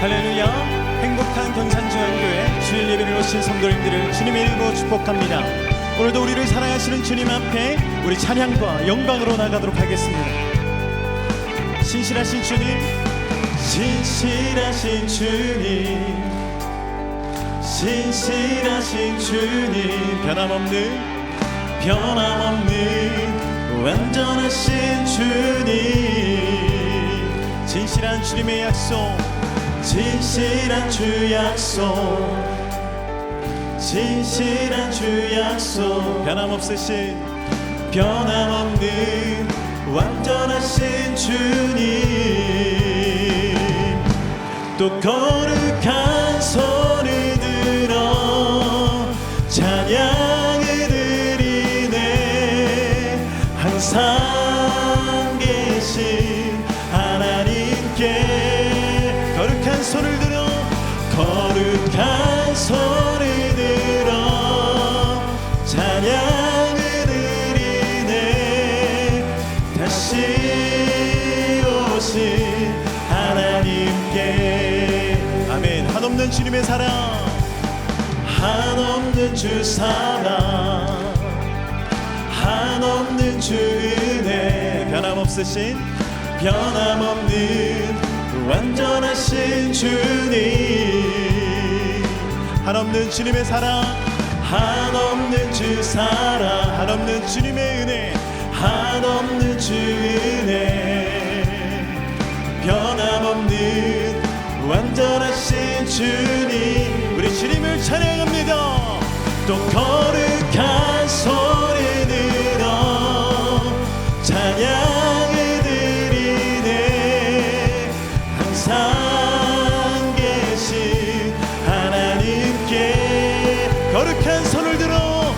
할렐루야. 행복한 경산중앙교회 주일 예배를 오신 성도님들을 주님의 이름으로 축복합니다. 오늘도 우리를 사랑하시는 주님 앞에 우리 찬양과 영광으로 나가도록 하겠습니다. 신실하신 주님, 신실하신 주님, 신실하신 주님, 변함없는 완전하신 주님, 진실한 주님의 약속, 진실한 주 약속, 진실한 주 약속, 변함없는 완전하신 주님, 또 거룩한 손을 들어 찬양을 드리네. 항상 계신 하나님께 거룩한 손을 들어, 거룩한 손을 들어 찬양을 드리네. 다시 오신 하나님께. 아멘. 한없는 주님의 사랑, 한없는 주 사랑, 한없는 주 은혜, 변함없는 완전하신 주님, 한없는 주님의 사랑, 한없는 주 사랑, 한없는 주님의 은혜, 한없는 주 은혜, 변함없는 완전하신 주님. 우리 주님을 찬양합니다. 또 거룩한 손을 들어 찬양을 드리네. 항상 계신 하나님께 거룩한 손을 들어,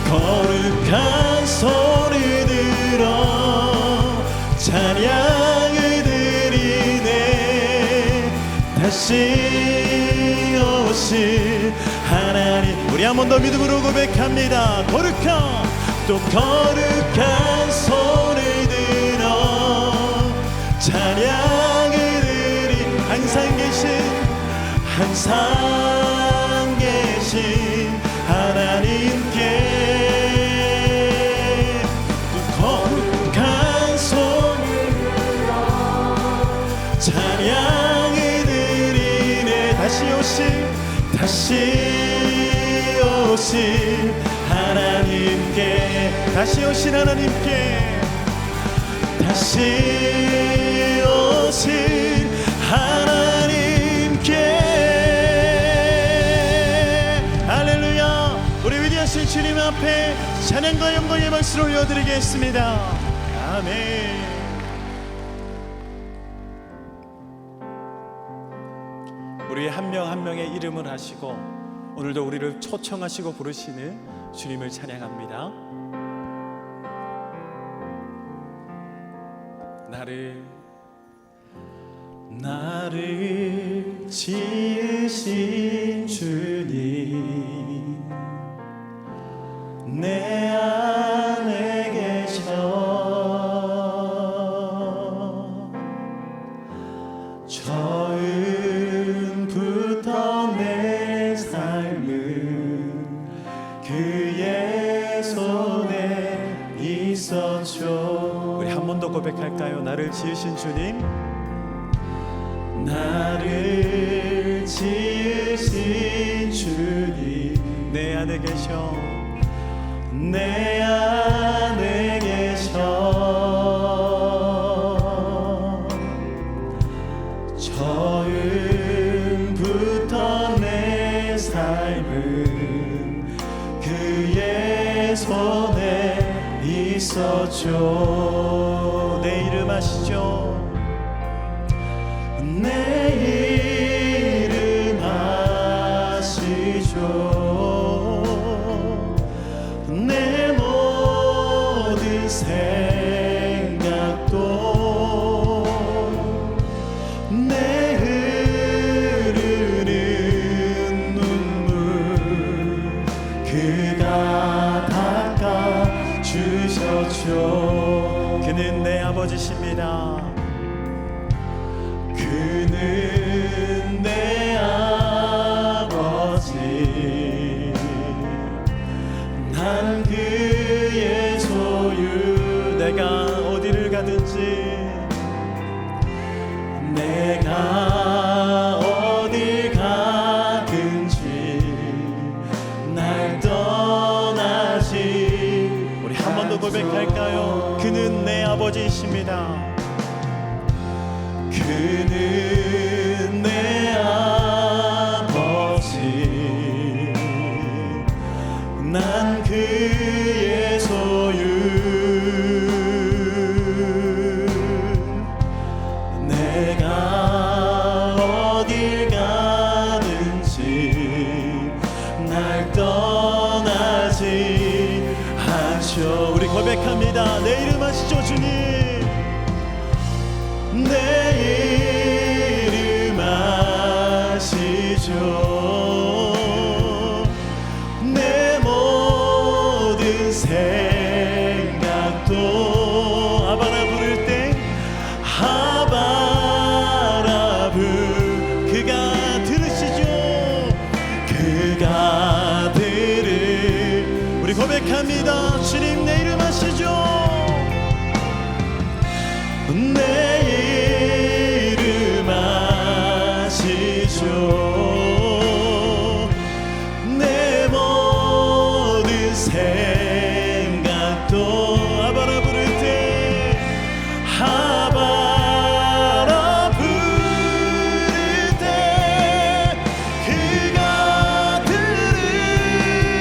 거룩한 손을 들어 찬양을 드리네. 다시 오신 하나님. 우리 한 번 더 믿음으로 고백합니다. 또 거룩한 손을 들어 찬양을 드리. 항상 계신 하나님께 또 거룩한 손을 들어 찬양을 드리네. 다시 오신 하나님께, 다시 오신 하나님께, 다시 오신 하나님께. 할렐루야. 우리 위대하신 주님 앞에 찬양과 영광의 박수를 올려드리겠습니다. 아멘. 우리 한 명 한 명의 이름을 하시고 오늘도 우리를 초청하시고 부르시는 주님을 찬양합니다. 나를 지으신 주님, 내 안에 계셔. 처음부터 내 삶은 그의 손에 있었죠. 우리 한 번 더 고백할까요? 나를 지으신 주님, 나를 지으신 주님, 내 안에 계셔, 내 안에 계셔. 처음부터 내 삶은 그의 손에 있었죠. 내 이름 아시죠? 내 이름 아시죠? 내 모든 생각도 내 흐르는 눈물 그가 닦아주셨죠. 그는 내 아버지십니다. 그는 그는 내 아버지, 난 그의 소유. 내가 어딜 가든지 날 떠나지 않죠. 우리 고백합니다. 내 이름 아시죠 주님. 내 이름 아시죠. 내 모든 생각도 아바라 부를 때 아바라 그가 들으시죠. 그가 들을 우리 고백합니다. 주님 내 이름 아시죠. 내 이름 아시죠. 내 모든 생각도 아바라 부를 때 아바라 부를 때 그가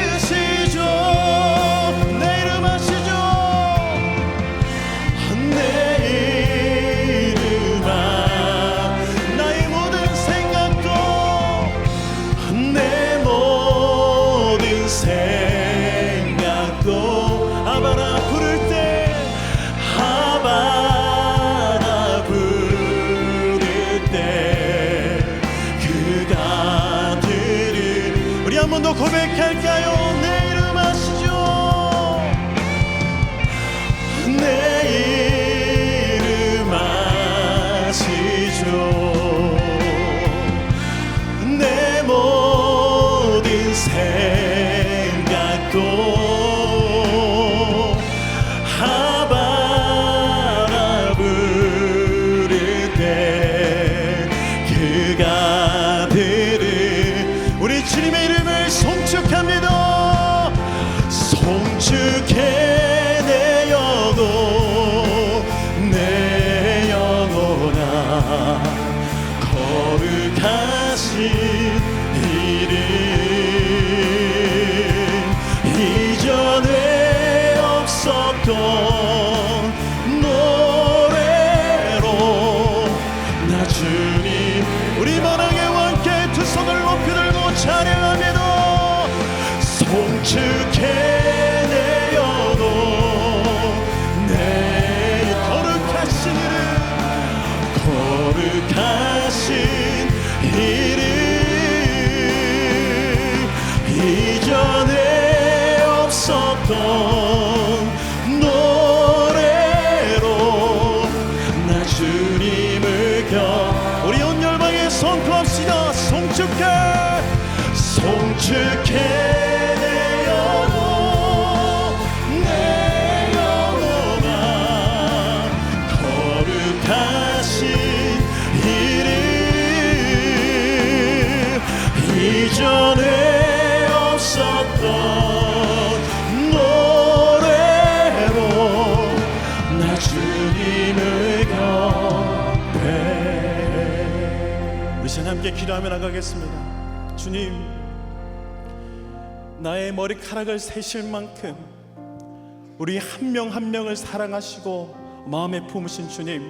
들으시죠. 내 이름 아시죠. 내 한 번 더 고백할까요? 내 이름 아시죠. 내 이름 아시죠. 내 모든 생각도 아바라 부를 때 그가 들을 우리 주님의 이름을 송축합니다. 송축해 내 영혼 내 영혼아 거룩하신 이름 이전에 없었던 노래로 나 주님 우리 만왕의 왕께 두 손을 높이 들고 찬양합니다. 송축해 내 영혼 내 거룩하신 이름 거룩하신 이름 이전에 없었던 노래로 나 주님을 우리 온 열방에 선포합시다. 송축해 송축해 내 영혼 내 영혼아 거룩하신 이름 이전에 없었던 노래로 나 주님을 경배. 우리 시간 함께 기도하며 나가겠습니다. 주님 나의 머리카락을 세실 만큼 우리 한 명 한 명을 사랑하시고 마음에 품으신 주님,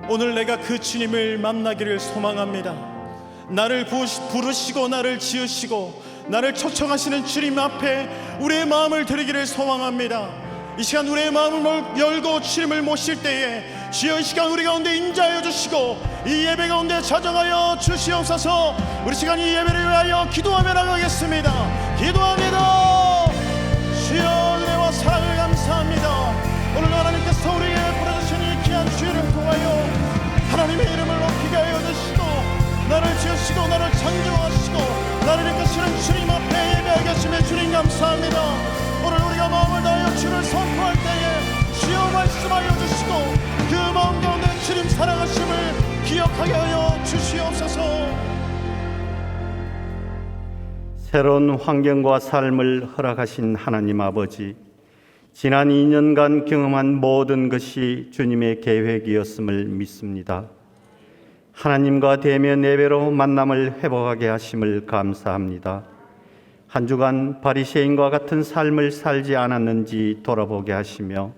오늘 내가 그 주님을 만나기를 소망합니다. 나를 부르시고 나를 지으시고 나를 초청하시는 주님 앞에 우리의 마음을 드리기를 소망합니다. 이 시간 우리의 마음을 열고 주님을 모실 때에 주여 이 시간 우리 가운데 임재하여 주시고 이 예배 가운데 자정하여 주시옵소서. 우리 시간 이 예배를 위하여 기도하며 나가겠습니다. 기도합니다. 주여 은혜와 사랑을 감사합니다. 오늘 하나님께서 우리에게 보내주신 이 귀한 주의를 통하여 하나님의 이름을 높이게 하여 주시고 나를 지으시고 나를 창조하시고 나를 이끄시는 주님 앞에 예배하게 하심에 주님 감사합니다. 오늘 우리가 마음을 다하여 주를 선포할 때에 주여 말씀하여 주시고 그 마음 가운데 주님 사랑하심을 기억하게 하여 주시옵소서. 새로운 환경과 삶을 허락하신 하나님 아버지, 지난 2년간 경험한 모든 것이 주님의 계획이었음을 믿습니다. 하나님과 대면 예배로 만남을 회복하게 하심을 감사합니다. 한 주간 바리새인과 같은 삶을 살지 않았는지 돌아보게 하시며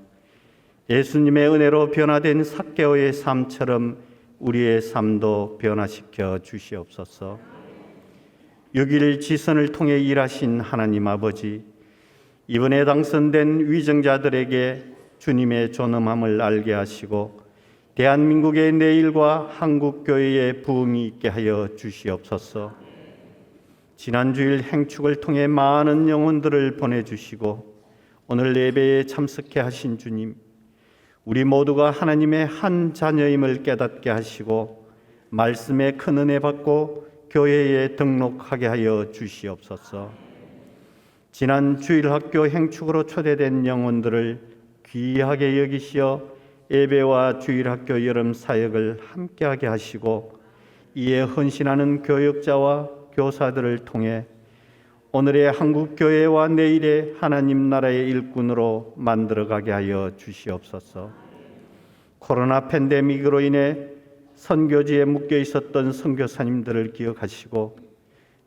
예수님의 은혜로 변화된 삭개오의 삶처럼 우리의 삶도 변화시켜 주시옵소서. 6일 지선을 통해 일하신 하나님 아버지, 이번에 당선된 위정자들에게 주님의 존엄함을 알게 하시고 대한민국의 내일과 한국교회의 부흥이 있게 하여 주시옵소서. 지난 주일 행축을 통해 많은 영혼들을 보내주시고 오늘 예배에 참석해 하신 주님, 우리 모두가 하나님의 한 자녀임을 깨닫게 하시고 말씀의 큰 은혜 받고 교회에 등록하게 하여 주시옵소서. 지난 주일학교 행축으로 초대된 영혼들을 귀하게 여기시어 예배와 주일학교 여름 사역을 함께하게 하시고 이에 헌신하는 교역자와 교사들을 통해 오늘의 한국교회와 내일의 하나님 나라의 일꾼으로 만들어가게 하여 주시옵소서. 코로나 팬데믹으로 인해 선교지에 묶여 있었던 선교사님들을 기억하시고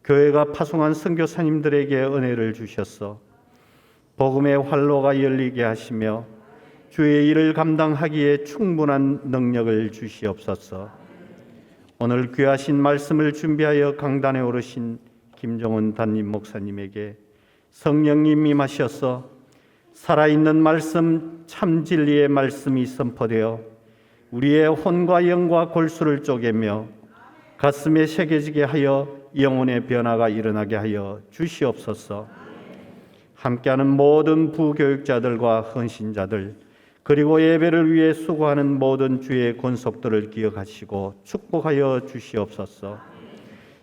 교회가 파송한 선교사님들에게 은혜를 주셔서 복음의 활로가 열리게 하시며 주의 일을 감당하기에 충분한 능력을 주시옵소서. 오늘 귀하신 말씀을 준비하여 강단에 오르신 김종훈 담임 목사님에게 성령님 임하셔서 살아있는 말씀, 참 진리의 말씀이 선포되어 우리의 혼과 영과 골수를 쪼개며 가슴에 새겨지게 하여 영혼의 변화가 일어나게 하여 주시옵소서. 함께하는 모든 부교육자들과 헌신자들 그리고 예배를 위해 수고하는 모든 주의 권속들을 기억하시고 축복하여 주시옵소서.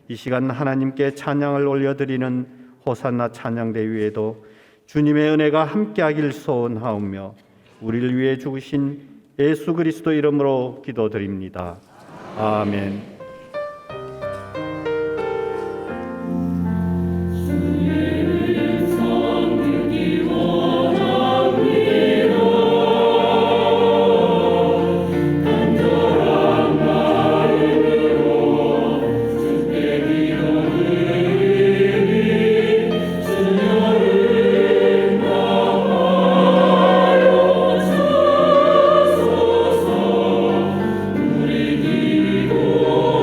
이 시간 하나님께 찬양을 올려드리는 호산나 찬양대 위에도 주님의 은혜가 함께하길 소원하오며 우리를 위해 죽으신 예수 그리스도 이름으로 기도드립니다. 아멘. 우리 기도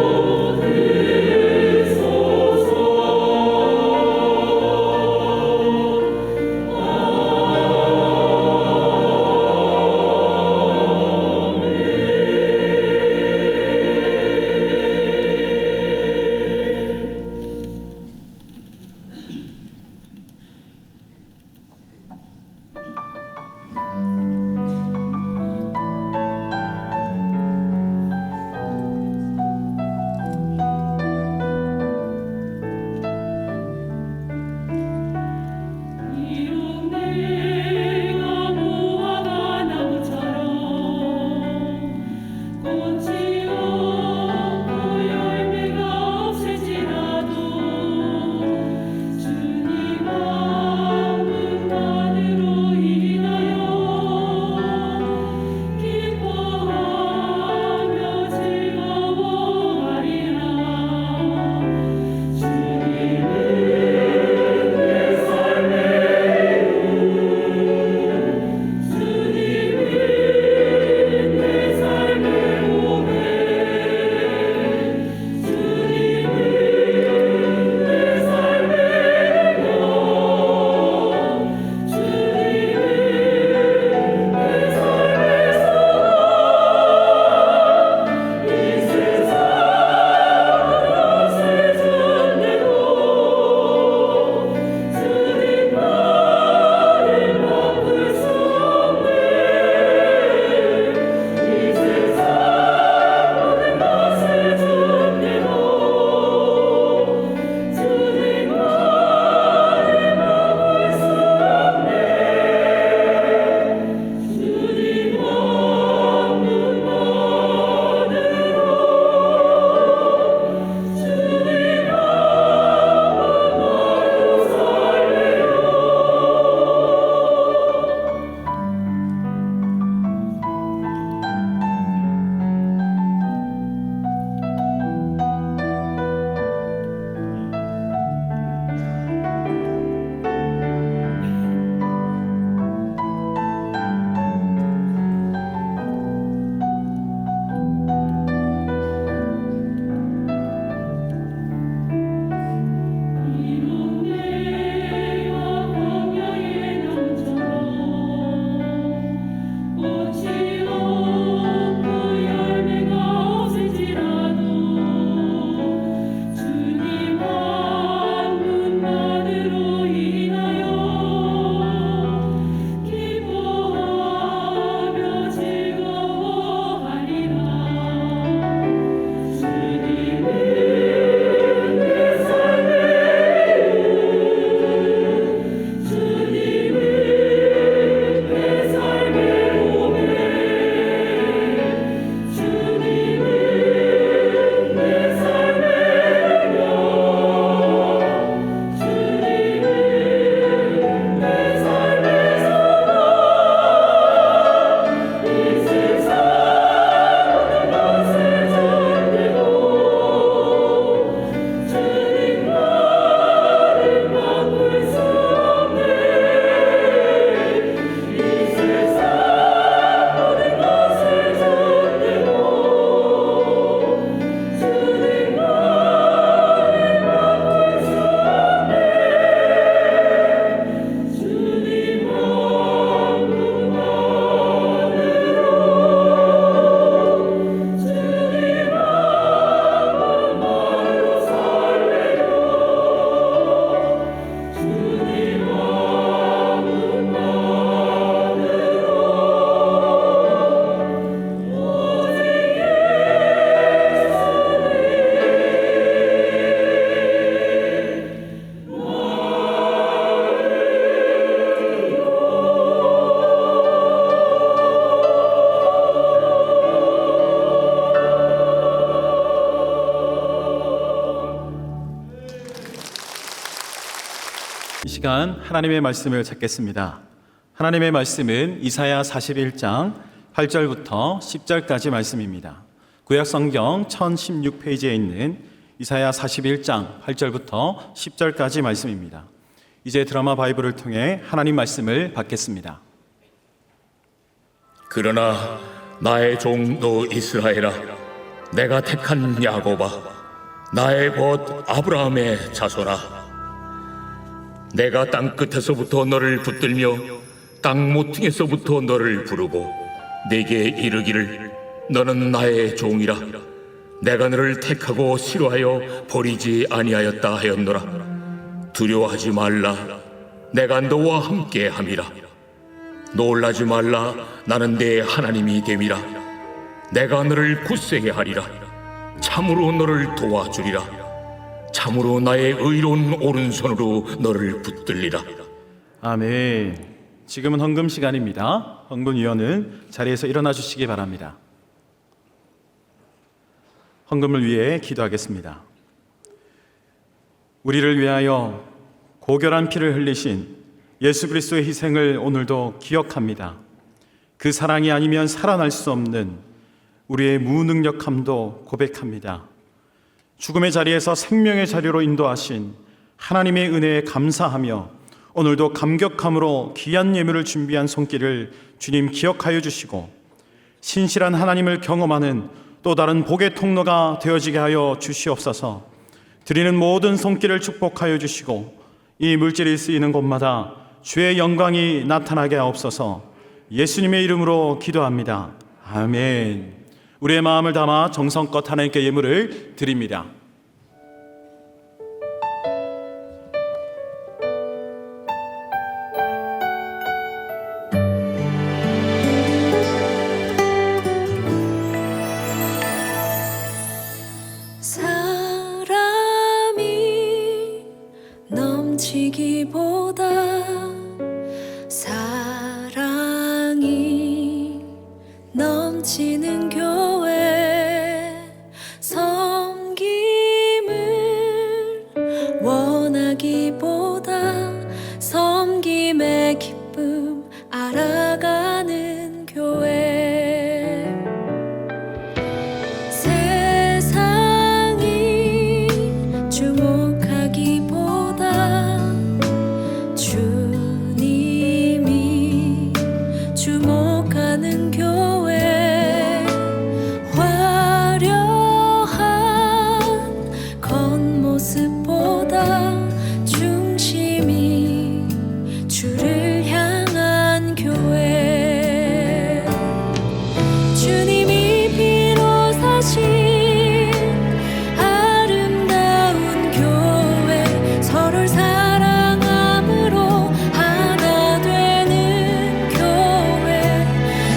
시간 하나님의 말씀을 찾겠습니다. 하나님의 말씀은 이사야 41장 8절부터 10절까지 말씀입니다. 구약 성경 1016페이지에 있는 이사야 41장 8절부터 10절까지 말씀입니다. 이제 드라마 바이블을 통해 하나님 말씀을 받겠습니다. 그러나 나의 종 너 이스라엘아, 내가 택한 야곱아, 나의 벗 아브라함의 자손아, 내가 땅 끝에서부터 너를 붙들며 땅 모퉁이에서부터 너를 부르고 내게 이르기를 너는 나의 종이라, 내가 너를 택하고 싫어하여 버리지 아니하였다 하였노라. 두려워하지 말라, 내가 너와 함께 함이라. 놀라지 말라, 나는 내 하나님이 됨이라. 내가 너를 굳세게 하리라. 참으로 너를 도와주리라. 참으로 나의 의로운 오른손으로 너를 붙들리라. 아멘. 지금은 헌금 시간입니다. 헌금위원은 자리에서 일어나 주시기 바랍니다. 헌금을 위해 기도하겠습니다. 우리를 위하여 고결한 피를 흘리신 예수 그리스도의 희생을 오늘도 기억합니다. 그 사랑이 아니면 살아날 수 없는 우리의 무능력함도 고백합니다. 죽음의 자리에서 생명의 자리로 인도하신 하나님의 은혜에 감사하며 오늘도 감격함으로 귀한 예물을 준비한 손길을 주님 기억하여 주시고 신실한 하나님을 경험하는 또 다른 복의 통로가 되어지게 하여 주시옵소서. 드리는 모든 손길을 축복하여 주시고 이 물질이 쓰이는 곳마다 주의 영광이 나타나게 하옵소서. 예수님의 이름으로 기도합니다. 아멘. 우리의 마음을 담아 정성껏 하나님께 예물을 드립니다. 사람이 넘치기보다 사랑이 넘치는 교회, 섬김을 원하기보다 섬김의 기쁨 알아가는 교회. 세상이 주목하기보다 주님이 주목하는 교회. 화려한 겉모습보다 중심이 주를 향한 교회. 주님이 피로 사신 아름다운 교회, 서로를 사랑함으로 하나 되는 교회.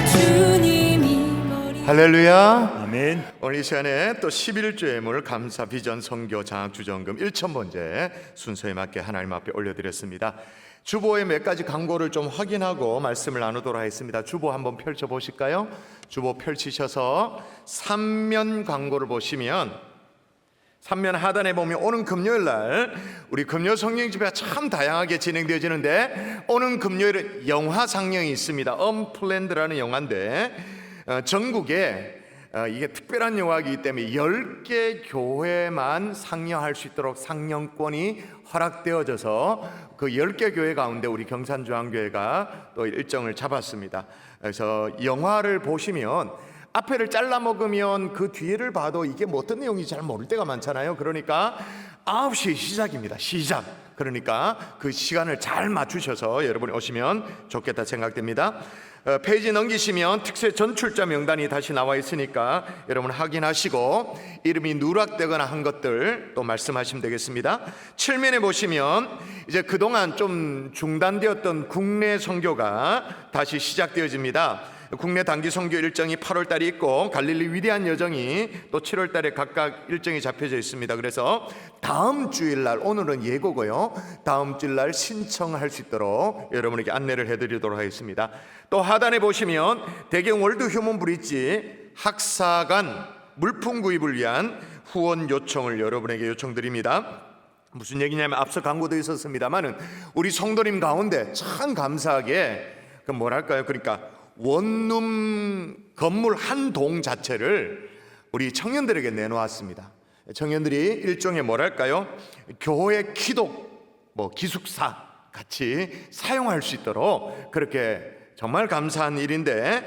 주님이 머리. 할렐루야. 아멘. 오늘 이 시간에 또 11조 예물 감사 비전 선교 장학 주전금 1,000번째 순서에 맞게 하나님 앞에 올려드렸습니다. 주보의 몇 가지 광고를 좀 확인하고 말씀을 나누도록 하겠습니다. 주보 한번 펼쳐 보실까요? 주보 펼치셔서 3면 광고를 보시면 3면 하단에 보면 오는 금요일 날 우리 금요 성령 집회가 참 다양하게 진행되어지는데 오는 금요일은 영화 상영이 있습니다. 언플랜드라는 영화인데 전국에 이게 특별한 영화이기 때문에 10개 교회만 상영할 수 있도록 상영권이 허락되어져서 그 10개 교회 가운데 우리 경산중앙교회가 또 일정을 잡았습니다. 그래서 영화를 보시면 앞에를 잘라 먹으면 그 뒤를 봐도 이게 뭐 어떤 내용인지 잘 모를 때가 많잖아요. 그러니까 9시 시작입니다. 시작. 그러니까 그 시간을 잘 맞추셔서 여러분이 오시면 좋겠다 생각됩니다. 페이지 넘기시면 특세 전출자 명단이 다시 나와 있으니까 여러분 확인하시고 이름이 누락되거나 한 것들 또 말씀하시면 되겠습니다. 7면에 보시면 이제 그동안 좀 중단되었던 국내 선교가 다시 시작되어집니다. 국내 단기 선교 일정이 8월 달에 있고 갈릴리 위대한 여정이 또 7월 달에 각각 일정이 잡혀져 있습니다. 그래서 다음 주일날, 오늘은 예고고요, 다음 주일날 신청할 수 있도록 여러분에게 안내를 해드리도록 하겠습니다. 또 하단에 보시면 대경 월드 휴먼 브릿지 학사관 물품 구입을 위한 후원 요청을 여러분에게 요청드립니다. 무슨 얘기냐면 앞서 광고도 있었습니다만은 우리 성도님 가운데 참 감사하게 그 뭐랄까요? 그러니까 원룸 건물 한 동 자체를 우리 청년들에게 내놓았습니다. 청년들이 일종의 뭐랄까요? 교회 기독 기숙사 같이 사용할 수 있도록 그렇게 정말 감사한 일인데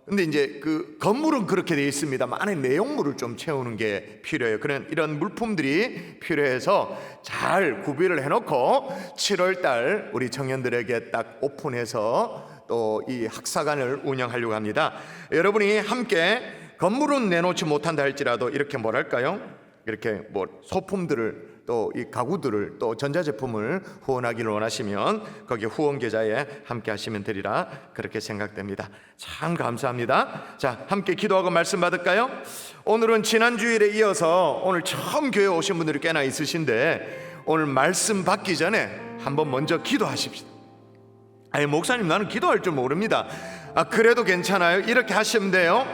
근데 이제 그 건물은 그렇게 되어 있습니다만 안에 내용물을 좀 채우는 게 필요해요. 그런 이런 물품들이 필요해서 잘 구비를 해놓고 7월달 우리 청년들에게 딱 오픈해서 또 이 학사관을 운영하려고 합니다. 여러분이 함께 건물은 내놓지 못한다 할지라도 이렇게 뭐랄까요? 이렇게 소품들을 또 이 가구들을 또 전자제품을 후원하기를 원하시면 거기 후원 계좌에 함께 하시면 되리라 그렇게 생각됩니다. 참 감사합니다. 자, 함께 기도하고 말씀 받을까요? 오늘은 지난 주일에 이어서 오늘 처음 교회 오신 분들이 꽤나 있으신데 오늘 말씀 받기 전에 한번 먼저 기도하십시다. 아니 목사님 나는 기도할 줄 모릅니다. 그래도 괜찮아요. 이렇게 하시면 돼요.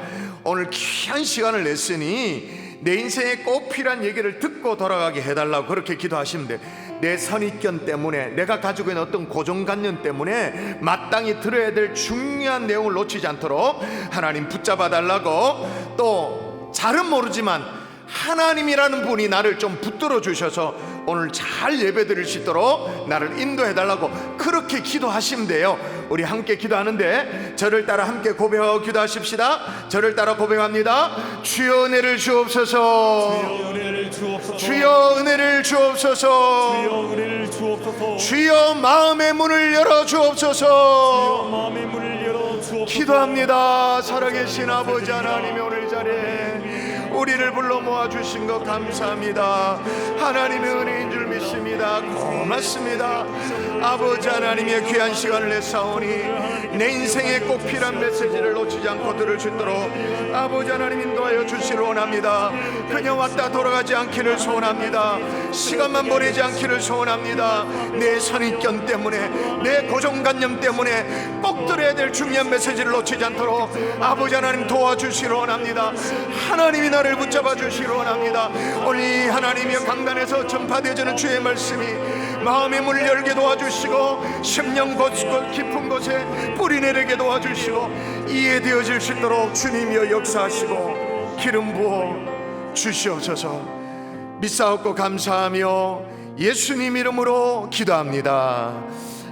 오늘 귀한 시간을 냈으니 내 인생에 꼭 필요한 얘기를 듣고 돌아가게 해달라고 그렇게 기도하시면 돼요. 내 선입견 때문에 내가 가지고 있는 어떤 고정관념 때문에 마땅히 들어야 될 중요한 내용을 놓치지 않도록 하나님 붙잡아 달라고 또 잘은 모르지만 하나님이라는 분이 나를 좀 붙들어 주셔서 오늘 잘 예배 드릴 수 있도록 나를 인도해 달라고 그렇게 기도하시면 돼요. 우리 함께 기도하는데 저를 따라 함께 고백하고 기도하십시다. 저를 따라 고백합니다. 주여 은혜를 주옵소서. 주여 은혜를 주옵소서. 주여 은혜를 주옵소서. 주여 은혜를 주옵소서. 주여 마음의 문을 열어 주옵소서. 주여 마음의 문을 열어 주옵소서. 기도합니다. 살아계신 아버지 하나님의 오늘 자리에 우리를 불러 모아주신 것 감사합니다. 하나님의 은혜인 줄 믿습니다. 고맙습니다. 아버지 하나님의 귀한 시간을 내사오니 내 인생에 꼭 필요한 메시지를 놓치지 않고 들을 수 있도록 아버지 하나님 인도하여 주시를 원합니다. 그냥 왔다 돌아가지 않기를 소원합니다. 시간만 보내지 않기를 소원합니다. 내 선입견 때문에 내 고정관념 때문에 꼭 들어야 될 중요한 메시지를 놓치지 않도록 아버지 하나님 도와주시를 원합니다. 하나님이 나를 붙잡아 주시를 원합니다. 오늘 이 하나님의 강단에서 전파되어지는 주의 말씀이 마음의 문을 열게 도와주시고 심령 깊은 곳에 뿌리 내리게 도와주시고 이해되어질 수 있도록 주님이여 역사하시고 기름 부어 주시옵소서. 믿사옵고 감사하며 예수님 이름으로 기도합니다.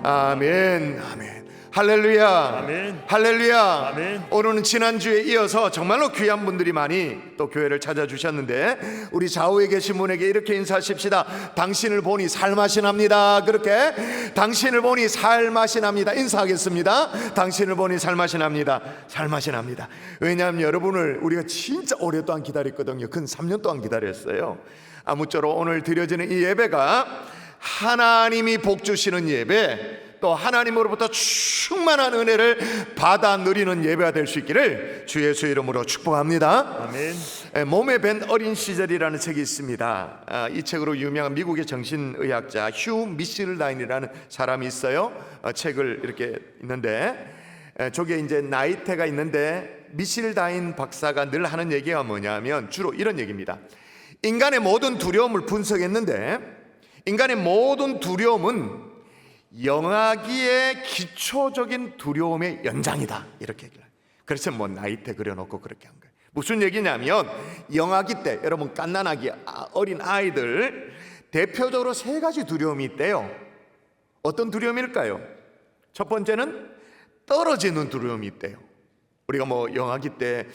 아멘. 아멘. 할렐루야. 아멘. 할렐루야. 아멘. 오늘은 지난주에 이어서 정말로 귀한 분들이 많이 또 교회를 찾아주셨는데 우리 좌우에 계신 분에게 이렇게 인사하십시다. 당신을 보니 살맛이 납니다. 그렇게 당신을 보니 살맛이 납니다. 인사하겠습니다. 당신을 보니 살맛이 납니다. 살맛이 납니다. 왜냐하면 여러분을 우리가 진짜 오랫동안 기다렸거든요. 근 3년 동안 기다렸어요. 아무쪼록 오늘 드려지는 이 예배가 하나님이 복 주시는 예배, 또 하나님으로부터 충만한 은혜를 받아 누리는 예배가 될 수 있기를 주 예수 이름으로 축복합니다. 아멘. 몸에 밴 어린 시절이라는 책이 있습니다. 이 책으로 유명한 미국의 정신의학자 휴 미실다인이라는 사람이 있어요. 책을 이렇게 있는데 저게 이제 나이테가 있는데 미실다인 박사가 늘 하는 얘기가 뭐냐면 주로 이런 얘기입니다. 인간의 모든 두려움을 분석했는데 인간의 모든 두려움은 영아기의 기초적인 두려움의 연장이다 이렇게 얘기를 해요. 그래서 나이테 그려놓고 그렇게 한 거예요. 무슨 얘기냐면 영아기 때 여러분 갓난아기 어린 아이들 대표적으로 3가지 두려움이 있대요. 어떤 두려움일까요? 첫 번째는 떨어지는 두려움이 있대요. 우리가 영아기 때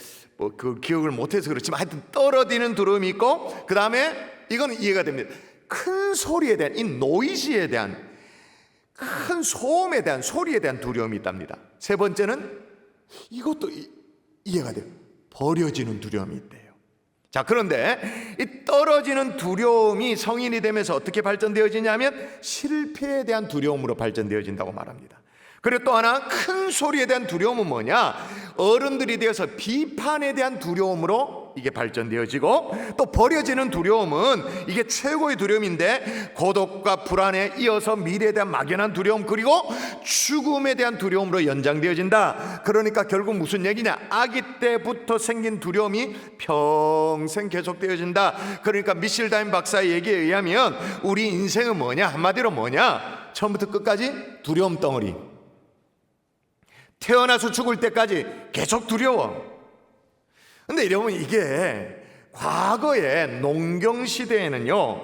그 기억을 못해서 그렇지만 하여튼 떨어지는 두려움이 있고 그 다음에 이거는 이해가 됩니다. 큰 소리에 대한 이 노이즈에 대한 큰 소음에 대한 소리에 대한 두려움이 있답니다. 세 번째는 이것도 이해가 돼요. 버려지는 두려움이 있대요. 자, 그런데 이 떨어지는 두려움이 성인이 되면서 어떻게 발전되어지냐면 실패에 대한 두려움으로 발전되어진다고 말합니다. 그리고 또 하나 큰 소리에 대한 두려움은 뭐냐? 어른들이 되어서 비판에 대한 두려움으로 두려움으로 이게 발전되어지고, 또 버려지는 두려움은 이게 최고의 두려움인데 고독과 불안에 이어서 미래에 대한 막연한 두려움, 그리고 죽음에 대한 두려움으로 연장되어진다. 그러니까 결국 무슨 얘기냐? 아기 때부터 생긴 두려움이 평생 계속되어진다. 그러니까 미실다인 박사의 얘기에 의하면 우리 인생은 뭐냐? 한마디로 뭐냐? 처음부터 끝까지 두려움 덩어리. 태어나서 죽을 때까지 계속 두려워. 근데 여러분, 이게 과거에 농경 시대에는요,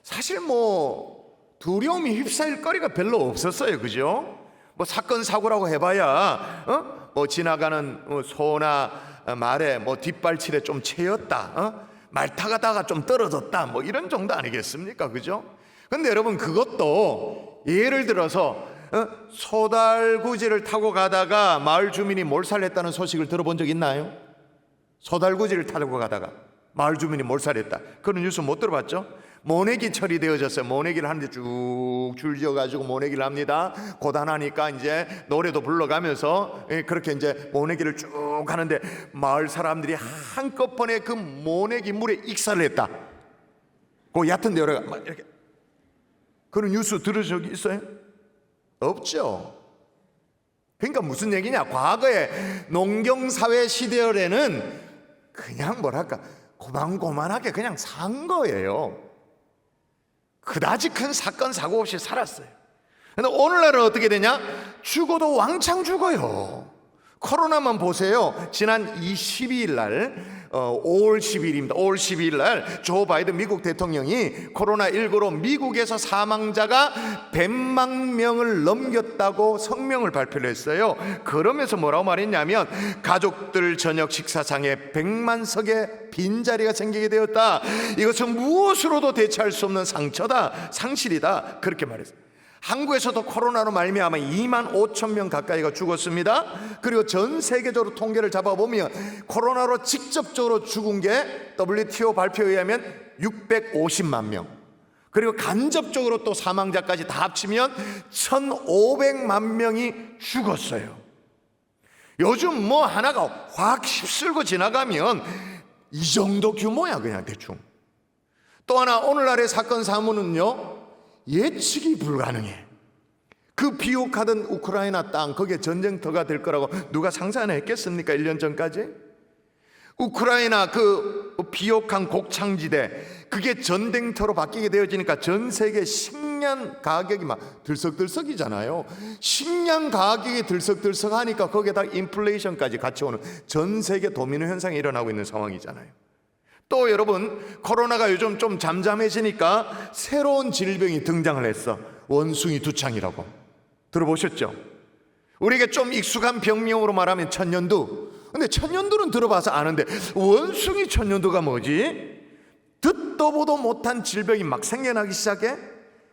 사실 뭐 두려움이 휩싸일 거리가 별로 없었어요. 그죠? 뭐 사건 사고라고 해봐야 뭐 지나가는 소나 말에 뭐 뒷발치에 좀 채였다, 말 타가다가 좀 떨어졌다, 뭐 이런 정도 아니겠습니까? 그죠? 근데 여러분, 그것도 예를 들어서 소달구지를 타고 가다가 마을 주민이 몰살했다는 소식을 들어본 적 있나요? 소달구지를 타고 가다가 마을 주민이 몰살했다, 그런 뉴스 못 들어봤죠? 모내기 처리되어졌어요. 모내기를 하는데 쭉 줄지어가지고 모내기를 합니다. 고단하니까 이제 노래도 불러가면서 그렇게 이제 모내기를 쭉 하는데 마을 사람들이 한꺼번에 그 모내기 물에 익사를 했다. 그 얕은 데가 막 이렇게, 그런 뉴스 들으신 적 있어요? 없죠. 그러니까 무슨 얘기냐? 과거에 농경사회 시대에는 그냥 뭐랄까 고만고만하게 그냥 산 거예요. 그다지 큰 사건 사고 없이 살았어요. 근데 오늘날은 어떻게 되냐? 죽어도 왕창 죽어요. 코로나만 보세요. 지난 22일 날 5월 10일입니다. 5월 12일 날 조 바이든 미국 대통령이 코로나19로 미국에서 사망자가 100만 명을 넘겼다고 성명을 발표를 했어요. 그러면서 뭐라고 말했냐면, 가족들 저녁 식사상에 100만 석의 빈자리가 생기게 되었다. 이것은 무엇으로도 대체할 수 없는 상처다, 상실이다, 그렇게 말했어요. 한국에서도 코로나로 말미암아 2만 5천 명 가까이가 죽었습니다. 그리고 전 세계적으로 통계를 잡아보면 코로나로 직접적으로 죽은 게 WTO 발표에 의하면 650만 명, 그리고 간접적으로 또 사망자까지 다 합치면 1,500만 명이 죽었어요. 요즘 뭐 하나가 확 휩쓸고 지나가면 이 정도 규모야, 그냥 대충. 또 하나, 오늘날의 사건 사무는요, 예측이 불가능해. 그 비옥하던 우크라이나 땅, 거기에 전쟁터가 될 거라고 누가 상상을 했겠습니까? 1년 전까지? 우크라이나 그 비옥한 곡창지대, 그게 전쟁터로 바뀌게 되어지니까 전 세계 식량 가격이 막 들썩들썩이잖아요. 식량 가격이 들썩들썩하니까 거기에다 인플레이션까지 같이 오는 전 세계 도미노 현상이 일어나고 있는 상황이잖아요. 또 여러분, 코로나가 요즘 좀 잠잠해지니까 새로운 질병이 등장을 했어. 원숭이 두창이라고. 들어보셨죠? 우리에게 좀 익숙한 병명으로 말하면 천년두. 근데 천년두는 들어봐서 아는데 원숭이 천년두가 뭐지? 듣도 보도 못한 질병이 막 생겨나기 시작해.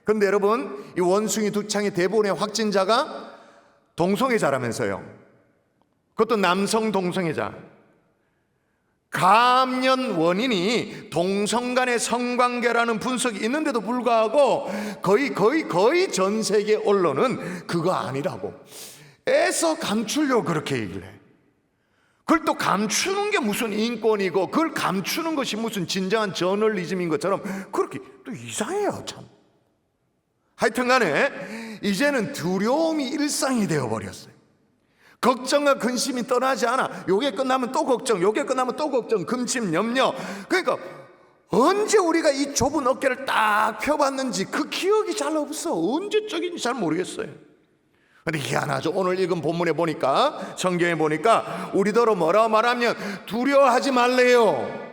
근데 여러분, 이 원숭이 두창의 대부분의 확진자가 동성애자라면서요. 그것도 남성 동성애자. 감염 원인이 동성 간의 성관계라는 분석이 있는데도 불구하고 거의 전 세계 언론은 그거 아니라고 애써 감추려고 그렇게 얘기를 해. 그걸 또 감추는 게 무슨 인권이고, 그걸 감추는 것이 무슨 진정한 저널리즘인 것처럼 그렇게 또 이상해요, 참. 하여튼 간에 이제는 두려움이 일상이 되어버렸어요. 걱정과 근심이 떠나지 않아. 요게 끝나면 또 걱정, 요게 끝나면 또 걱정, 근심, 염려. 그러니까 언제 우리가 이 좁은 어깨를 딱 펴봤는지 그 기억이 잘 없어. 언제적인지 잘 모르겠어요. 근데 희한하죠. 오늘 읽은 본문에 보니까, 성경에 보니까 우리더러 뭐라 말하면 두려워하지 말래요.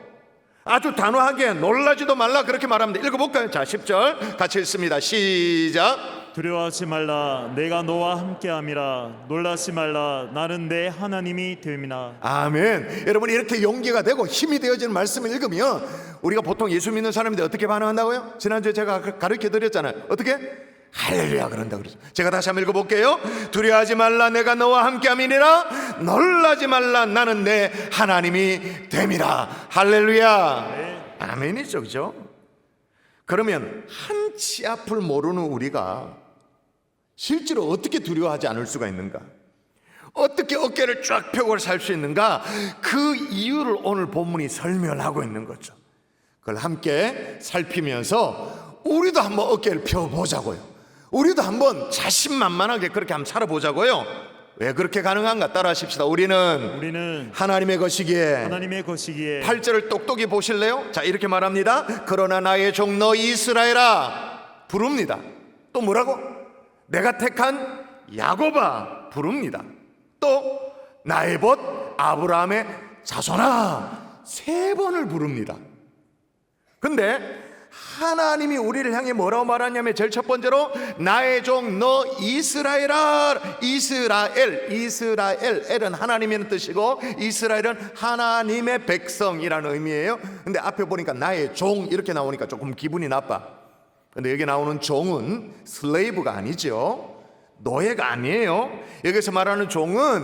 아주 단호하게 놀라지도 말라, 그렇게 말합니다. 읽어볼까요? 자, 10절 같이 읽습니다. 시작. 두려워하지 말라, 내가 너와 함께함이라. 놀라지 말라, 나는 내 하나님이 됨이나. 아멘. 여러분, 이렇게 용기가 되고 힘이 되어지는 말씀을 읽으면 우리가 보통 예수 믿는 사람인데 어떻게 반응한다고요? 지난주에 제가 가르쳐 드렸잖아요. 어떻게? 할렐루야 그런다 그러죠. 제가 다시 한번 읽어볼게요. 두려워하지 말라, 내가 너와 함께함이니라. 놀라지 말라, 나는 내 하나님이 됨이라. 할렐루야. 아멘이죠, 그죠? 그러면 한치 앞을 모르는 우리가 실제로 어떻게 두려워하지 않을 수가 있는가? 어떻게 어깨를 쫙 펴고 살 수 있는가? 그 이유를 오늘 본문이 설명을 하고 있는 거죠. 그걸 함께 살피면서 우리도 한번 어깨를 펴보자고요. 우리도 한번 자신만만하게 그렇게 한번 살아보자고요. 왜 그렇게 가능한가? 따라 하십시다. 우리는 하나님의 것이기에 8절을 똑똑히 보실래요? 자, 이렇게 말합니다. 그러나 나의 종 너 이스라엘아 부릅니다. 또 뭐라고? 내가 택한 야곱아 부릅니다. 또 나의 벗 아브라함의 자손아 3번을 부릅니다. 근데 하나님이 우리를 향해 뭐라고 말하냐면 제일 첫 번째로 나의 종 너 이스라엘아. 이스라엘 엘은 하나님이라는 뜻이고 이스라엘은 하나님의 백성이라는 의미예요. 근데 앞에 보니까 나의 종 이렇게 나오니까 조금 기분이 나빠. 근데 여기 나오는 종은 슬레이브가 아니죠. 노예가 아니에요. 여기서 말하는 종은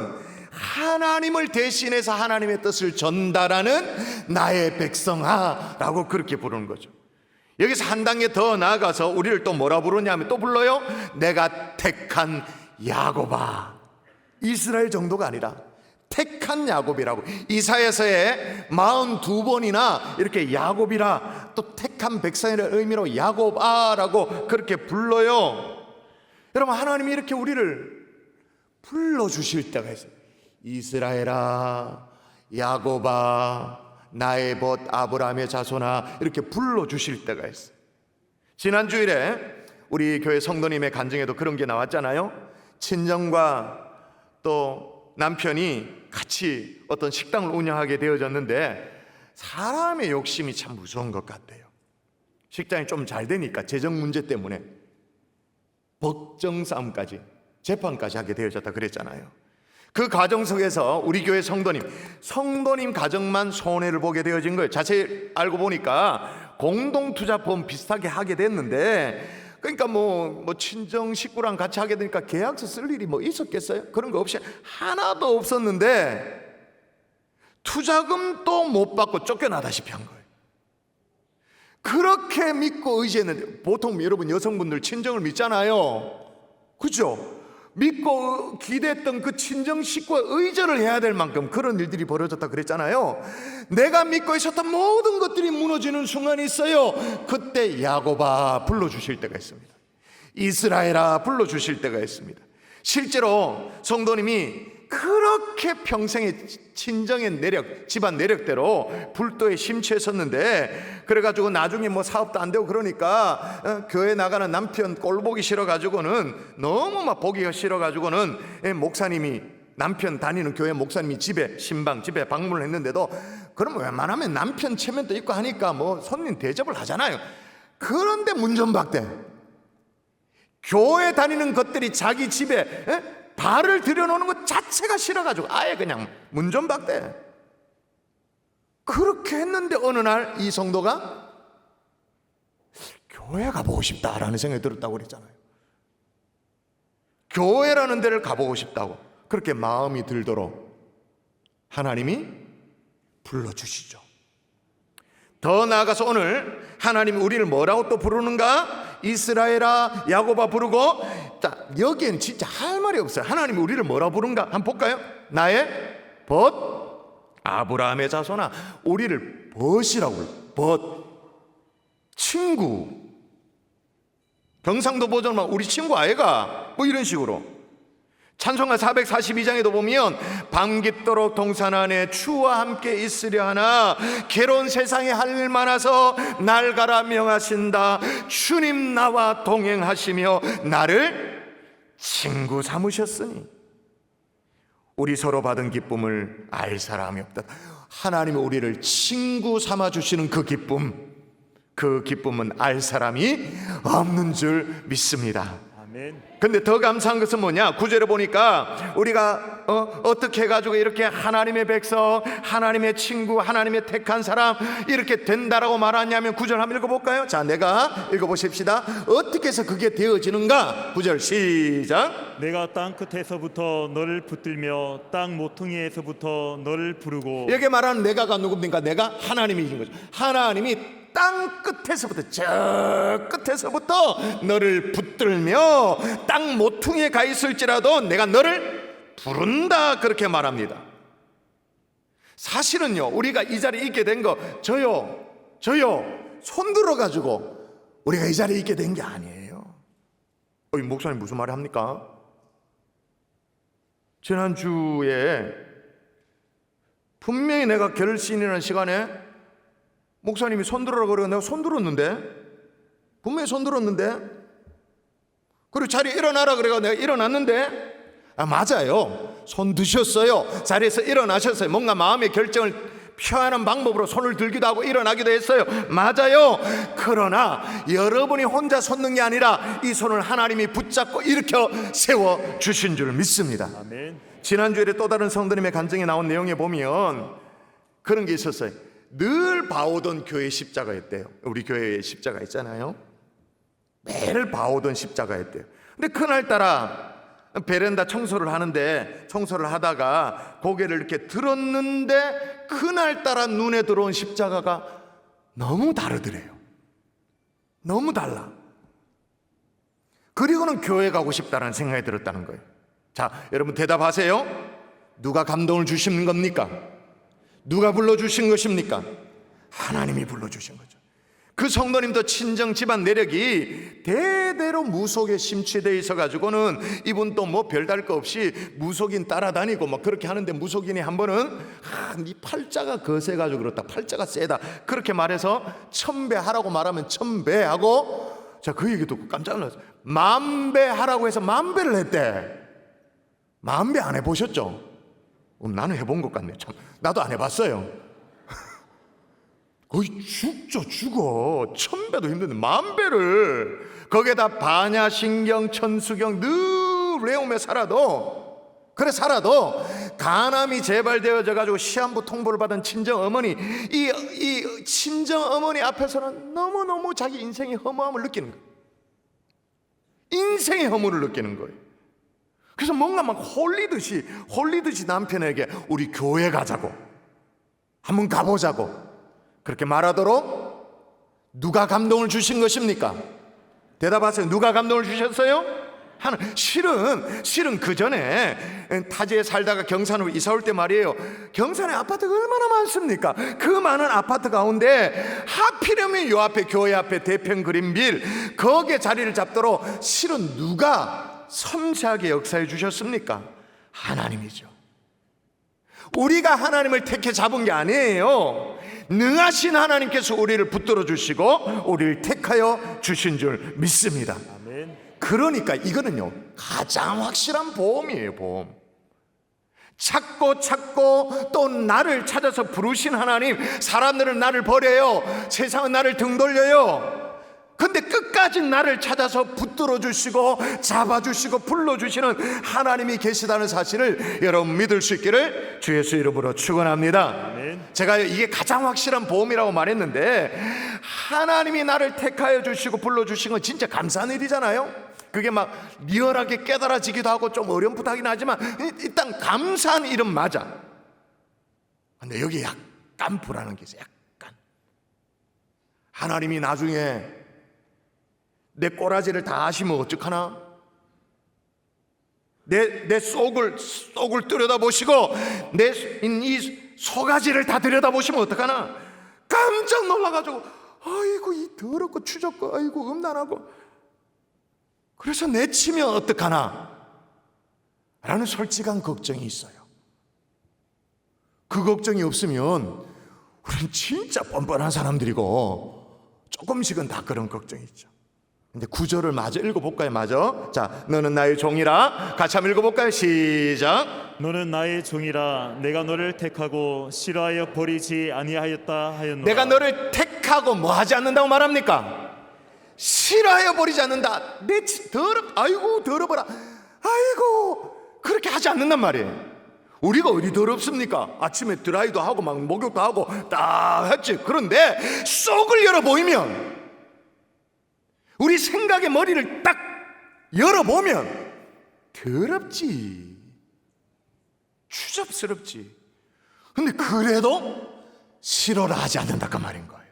하나님을 대신해서 하나님의 뜻을 전달하는 나의 백성아라고 그렇게 부르는 거죠. 여기서 한 단계 더 나아가서 우리를 또 뭐라 부르냐면 또 불러요. 내가 택한 야곱아. 이스라엘 정도가 아니라 택한 야곱이라고. 이사야서에 42번이나 이렇게 야곱이라 또 택한 백성이라는 의미로 야곱아라고 그렇게 불러요. 여러분, 하나님이 이렇게 우리를 불러주실 때가 있어요. 이스라엘아, 야곱아, 나의 벗 아브라함의 자손아 이렇게 불러주실 때가 있어요. 지난 주일에 우리 교회 성도님의 간증에도 그런 게 나왔잖아요. 친정과 또 남편이 같이 어떤 식당을 운영하게 되어졌는데 사람의 욕심이 참 무서운 것 같아요. 식당이 좀 잘 되니까 재정 문제 때문에 법정 싸움까지 재판까지 하게 되어졌다 그랬잖아요. 그 과정 속에서 우리 교회 성도님 가정만 손해를 보게 되어진 거예요. 자세히 알고 보니까 공동투자보험 비슷하게 하게 됐는데, 그러니까 뭐 친정 식구랑 같이 하게 되니까 계약서 쓸 일이 뭐 있었겠어요? 그런 거 없이 하나도 없었는데 투자금도 못 받고 쫓겨나다시피 한 거예요. 그렇게 믿고 의지했는데, 보통 여러분 여성분들 친정을 믿잖아요. 그죠? 믿고 기대했던 그 친정 식구와 의존을 해야 될 만큼 그런 일들이 벌어졌다 그랬잖아요. 내가 믿고 있었던 모든 것들이 무너지는 순간이 있어요. 그때 야곱아 불러주실 때가 있습니다. 이스라엘아 불러주실 때가 있습니다. 실제로 성도님이 그렇게 평생의 친정의 내력, 집안 내력대로 불도에 심취했었는데, 그래가지고 나중에 뭐 사업도 안 되고 그러니까 교회 나가는 남편 꼴 보기 싫어가지고는, 너무 막 보기가 싫어가지고는 목사님이, 남편 다니는 교회 목사님이 집에 방문을 했는데도, 그러면 웬만하면 남편 체면도 있고 하니까 뭐 손님 대접을 하잖아요. 그런데 문전박대. 교회 다니는 것들이 자기 집에 발을 들여놓는 것 자체가 싫어가지고 아예 그냥 문전박대. 그렇게 했는데 어느 날 이 성도가 교회 가보고 싶다라는 생각이 들었다고 그랬잖아요. 교회라는 데를 가보고 싶다고 그렇게 마음이 들도록 하나님이 불러주시죠. 더 나아가서 오늘 하나님이 우리를 뭐라고 또 부르는가? 이스라엘아, 야곱아 부르고, 자, 여기에는 진짜 할 말이 없어요. 하나님이 우리를 뭐라고 부르는가? 한번 볼까요? 나의 벗 아브라함의 자손아. 우리를 벗이라고 해요. 벗, 친구. 경상도 버전만 우리 친구 아이가 뭐 이런 식으로. 찬송가 442장에도 보면 밤깃도록 동산 안에 주와 함께 있으려 하나 괴로운 세상에 할 일 많아서 날 가라 명하신다. 주님 나와 동행하시며 나를 친구 삼으셨으니 우리 서로 받은 기쁨을 알 사람이 없다. 하나님이 우리를 친구 삼아주시는 그 기쁨은 알 사람이 없는 줄 믿습니다. 근데 더 감사한 것은 뭐냐? 9절에 보니까 우리가 어떻게 해가지고 이렇게 하나님의 백성, 하나님의 친구, 하나님의 택한 사람 이렇게 된다라고 말하냐면 9절 한번 읽어볼까요? 자, 내가 읽어보십시다. 어떻게 해서 그게 되어지는가? 9절 시작. 내가 땅 끝에서부터 너를 붙들며 땅 모퉁이에서부터 너를 부르고. 여기 말하는 내가가 누굽니까? 내가 하나님이신 거죠. 하나님이 땅 끝에서부터, 저 끝에서부터 너를 붙들며 땅 모퉁이에 가 있을지라도 내가 너를 부른다 그렇게 말합니다. 사실은요, 우리가 이 자리에 있게 된 거 저요 손 들어가지고 우리가 이 자리에 있게 된 게 아니에요. 목사님 무슨 말 합니까? 지난주에 분명히 내가 결신이라는 시간에 목사님이 손 들어라 그러고 내가 손 들었는데, 분명히 손 들었는데, 그리고 자리에 일어나라 그래가 내가 일어났는데, 맞아요, 손 드셨어요. 자리에서 일어나셨어요. 뭔가 마음의 결정을 표현하는 방법으로 손을 들기도 하고 일어나기도 했어요. 맞아요. 그러나 여러분이 혼자 섰는 게 아니라 이 손을 하나님이 붙잡고 일으켜 세워주신 줄 믿습니다. 아멘. 지난주에 또 다른 성도님의 간증에 나온 내용에 보면 그런 게 있었어요. 늘 봐오던 교회 십자가였대요. 우리 교회에 십자가 있잖아요. 매일 봐오던 십자가였대요. 근데 그날따라 베란다 청소를 하는데, 청소를 하다가 고개를 이렇게 들었는데 그날따라 눈에 들어온 십자가가 너무 다르더래요. 너무 달라. 그리고는 교회 가고 싶다는 생각이 들었다는 거예요. 자, 여러분 대답하세요. 누가 감동을 주시는 겁니까? 누가 불러주신 것입니까? 하나님이 불러주신 거죠. 그 성도님도 친정 집안 내력이 대대로 무속에 심취되어 있어가지고는 이분 또 뭐 별다를 거 없이 무속인 따라다니고 막 그렇게 하는데, 무속인이 한 번은 네 팔자가 거세가지고 그렇다, 팔자가 세다 그렇게 말해서 천배하라고 말하면 천배하고, 자, 그 얘기 듣고 깜짝 놀랐어요. 만배하라고 해서 만배를 했대. 만배 안 해보셨죠? 나는 해본 것 같네. 참, 나도 안 해봤어요. 거의 죽어. 천배도 힘든데 만배를, 거기에다 반야신경 천수경 늘 외우며 살아도 간암이 재발되어져 가지고 시한부 통보를 받은 친정 어머니, 이 친정 어머니 앞에서는 너무너무 자기 인생의 허무함을 느끼는 거예요. 인생의 허물을 느끼는 거예요. 그래서 뭔가 막 홀리듯이 남편에게 우리 교회 가자고, 한번 가보자고 그렇게 말하도록 누가 감동을 주신 것입니까? 대답하세요. 누가 감동을 주셨어요? 실은 그 전에 타지에 살다가 경산으로 이사 올 때 말이에요, 경산에 아파트가 얼마나 많습니까? 그 많은 아파트 가운데 하필이면 요 앞에 교회 앞에 대평 그린빌 거기에 자리를 잡도록 실은 누가 섬세하게 역사해 주셨습니까? 하나님이죠. 우리가 하나님을 택해 잡은 게 아니에요. 능하신 하나님께서 우리를 붙들어 주시고 우리를 택하여 주신 줄 믿습니다. 아멘. 그러니까 이거는요, 가장 확실한 보험이에요. 보험. 찾고 또 나를 찾아서 부르신 하나님. 사람들은 나를 버려요. 세상은 나를 등 돌려요. 근데 끝까지 나를 찾아서 붙들어 주시고 잡아주시고 불러주시는 하나님이 계시다는 사실을 여러분 믿을 수 있기를 주 예수 이름으로 축원합니다. 아멘. 제가 이게 가장 확실한 보험이라고 말했는데, 하나님이 나를 택하여 주시고 불러주신 건 진짜 감사한 일이잖아요. 그게 막 리얼하게 깨달아지기도 하고 좀 어렴풋하긴 하지만 일단 감사한 일은 맞아. 근데 여기 약간 불안한 게 있어요. 약간 하나님이 나중에 내 꼬라지를 다 아시면 어떡하나? 내 속을 들여다보시고 내 이 소가지를 다 들여다보시면 어떡하나? 깜짝 놀라가지고 아이고 이 더럽고 추적고 아이고 음란하고 그래서 내치면 어떡하나? 라는 솔직한 걱정이 있어요. 그 걱정이 없으면 우리는 진짜 뻔뻔한 사람들이고 조금씩은 다 그런 걱정이 있죠. 근데 구절을 마저 읽어볼까요? 마저. 자, 너는 나의 종이라. 같이 한번 읽어볼까요? 시작. 너는 나의 종이라. 내가 너를 택하고 싫어하여 버리지 아니하였다 하였노라. 내가 너를 택하고 뭐 하지 않는다고 말합니까? 싫어하여 버리지 않는다. 아이고 더러워라. 아이고 그렇게 하지 않는단 말이에요. 우리가 어디 더럽습니까? 아침에 드라이도 하고 막 목욕도 하고 딱 했지. 그런데 속을 열어 보이면, 우리 생각의 머리를 딱 열어보면 더럽지, 추접스럽지. 근데 그래도 싫어라 하지 않는다 그 말인 거예요.